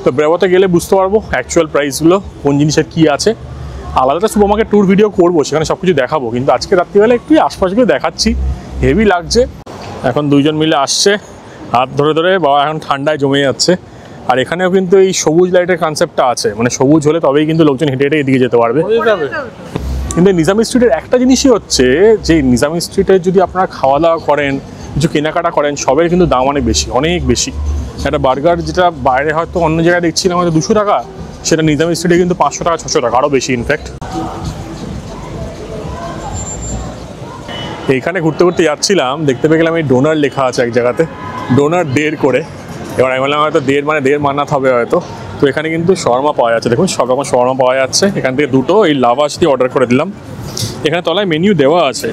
তো ব্রেভোতে গেলে বুঝতে পারবো অ্যাকচুয়াল প্রাইসগুলো, কোন জিনিসের কী আছে। আলাদা সুপার মার্কেট ট্যুর ভিডিও করবো, সেখানে সব কিছু দেখাবো, কিন্তু আজকে রাত্রিবেলা একটু আশপাশগুলো দেখাচ্ছি, হেভি লাগছে। এখন দুইজন মিলে আসছে হাত ধরে ধরে, বাবা এখন ঠান্ডায় জমে যাচ্ছে। আর এখানেও কিন্তু এই সবুজ লাইটের কনসেপ্টটা আছে, মানে সবুজ হলে তবেই কিন্তু লোকজন হেঁটে হেঁটে এদিকে যেতে পারবে। কিন্তু নিজামি স্ট্রিটের একটা জিনিসই হচ্ছে যে নিজামি স্ট্রিটে যদি আপনারা খাওয়া দাওয়া করেন, কিছু কেনাকাটা করেন, সবের কিন্তু দাম অনেক বেশি, অনেক বেশি। একটা বার্গার যেটা বাইরে হয়তো অন্য জায়গায় দেখছিলাম হয়তো 200 টাকা, সেটা নিজামি স্ট্রিটে কিন্তু 500 টাকা 600 টাকা, আরও বেশি ইনফ্যাক্ট। এইখানে ঘুরতে ঘুরতে যাচ্ছিলাম, দেখতে পেয়ে গেলাম এই ডোনার লেখা আছে এক জায়গাতে, ডোনার 1.5 করে। এবার আমি বললাম হয়তো 1.5 মানে 1.5 মান্নাত হবে হয়তো। তো এখানে কিন্তু শর্মা পাওয়া যাচ্ছে, দেখুন সব রকম শর্মা পাওয়া যাচ্ছে। এখান থেকে দুটো এই লাভাশ দিয়ে অর্ডার করে দিলাম। এখানে তলায় মেনু দেওয়া আছে,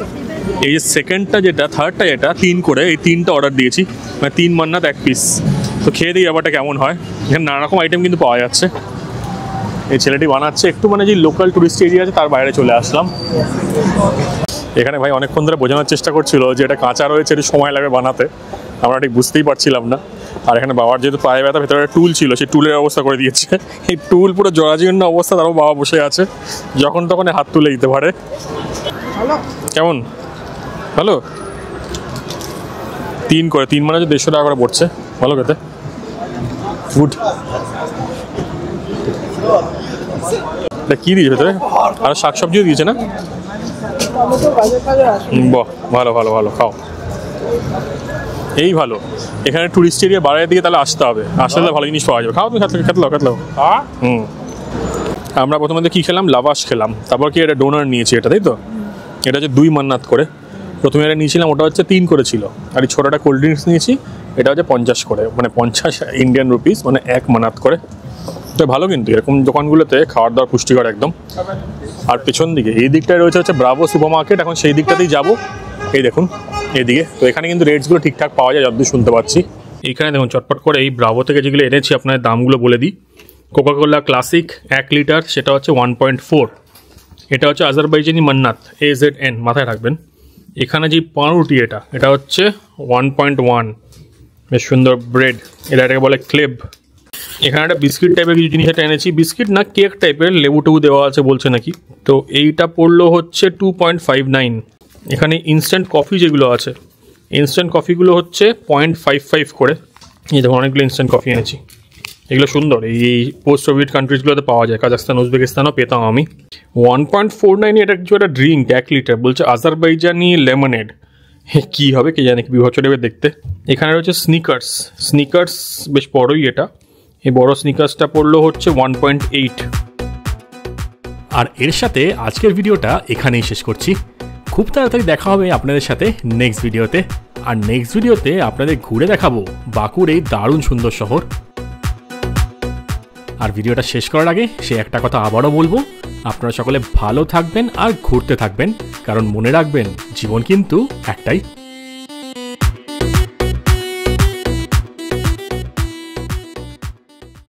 এই যে সেকেন্ডটা যেটা, থার্ডটা যেটা 3 করে, এই 3টা অর্ডার দিয়েছি, মানে 3 মান্নাত 1 পিস। তো খেয়ে দিই ব্যাপারটা কেমন হয়। এখানে নানা রকম আইটেম কিন্তু পাওয়া যাচ্ছে। এই ছেলেটি বানাচ্ছে, একটু মানে যে লোকাল টুরিস্ট এরিয়া আছে তার বাইরে চলে আসলাম। এখানে ভাই অনেকক্ষণ ধরে বোঝানোর চেষ্টা করছিল যে এটা কাঁচা রয়েছে, একটু সময় লাগবে বানাতে, আমরা ঠিক বুঝতেই পারছিলাম না। আর এখানে বাবার যেহেতু পায়ে ব্যথা, ভেতরে টুল ছিল, সেই টুলের ব্যবস্থা করে দিয়েছে। এই টুল পুরো জরাজীর্ণ অবস্থা, তারপর বাবা বসে আছে, যখন তখন হাত তুলে দিতে পারে। কেমন ভালো? 3 করে, 3 মানে 150 টাকা করে পড়ছে, ভালো খেতে, গুড। এটা কী দিয়েছে ভেতরে? আর শাকসবজিও দিয়েছে না? বাহ, ভালো ভালো ভালো, খাও। এই ভালো, এখানে টুরিস্ট এরিয়া বাইরের দিকে তাহলে আসতে হবে, আসলে ভালো জিনিস পাওয়া যাবে। খাও তুমি, খেতে লাও। আমরা প্রথমে কী খেলাম? লাভাশ খেলাম, তারপর কি এটা ডোনার নিয়েছি এটা, তাই তো? এটা হচ্ছে 2 মান্নাত করে। প্রথমে এটা নিয়েছিলাম, ওটা হচ্ছে 3 করে ছিল, আর এই ছোটোটা কোল্ড ড্রিঙ্কস নিয়েছি, এটা হচ্ছে 50 করে, মানে 50 ইন্ডিয়ান রুপিস, মানে 1 মানাত করে। তো ভালো, কিন্তু এরকম দোকানগুলোতে খাওয়ার দাওয়ার পুষ্টিকর একদম। আর পেছন দিকে এই দিকটায় রয়েছে হচ্ছে ব্রাভো সুপার মার্কেট, এখন সেই দিকটাতেই যাবো। এই দেখুন এদিকে, তো এখানে কিন্তু রেটসগুলো ঠিকঠাক পাওয়া যায় যতদূর শুনতে পাচ্ছি। এইখানে দেখুন চটপট করে এই ব্রাভো থেকে যেগুলো এনেছি আপনার দামগুলো বলে দিই। কোকাকোলা ক্লাসিক 1 লিটার, সেটা হচ্ছে 1.4। এটা হচ্ছে আজারবাইজানি মান্নাত, AZN, মাথায় রাখবেন। এখানে যে পাউরুটি এটা হচ্ছে 1.1, বেশ সুন্দর ব্রেড, এটাকে বলে ক্লেব। এখানে একটা বিস্কিট টাইপের কিছু জিনিস এটা এনেছি, বিস্কিট না কেক টাইপের, লেবু টেবু দেওয়া আছে বলছে নাকি। তো এইটা পড়লো হচ্ছে 2.59। এখানে ইনস্ট্যান্ট কফি যেগুলো আছে, ইনস্ট্যান্ট কফিগুলো হচ্ছে 0.55 করে। এই দেখুন অনেকগুলো ইনস্ট্যান্ট কফি এনেছি, এগুলো সুন্দর, এই পোস্ট সোভিয়েট কান্ট্রিজগুলোতে পাওয়া যায়, কাজাখস্তান উজবেকিস্তানও পেতাম আমি। 1.49 এটা কিছু একটা ড্রিঙ্ক 1 লিটার, বলছে আজারবাইজানি লেমনেড। কী হবে কে জানে, কি বিভৎস টাইপের দেখতে। এখানে রয়েছে স্নিকার্স বেশ বড়ই এটা, এই বড় স্নিকার্সটা পড়লো হচ্ছে 1.8। আর এর সাথে আজকের ভিডিওটা এখানেই শেষ করছি। খুব তাড়াতাড়ি দেখা হবে আপনাদের সাথে নেক্সট ভিডিওতে। আর নেক্সট ভিডিওতে আপনাদের ঘুরে দেখাবো বাকুর এই দারুণ সুন্দর শহর। আর ভিডিওটা শেষ করার আগে সে একটা কথা আবারও বলবো, আপনারা সকলে ভালো থাকবেন আর ঘুরতে থাকবেন, কারণ মনে রাখবেন জীবন কিন্তু একটাই।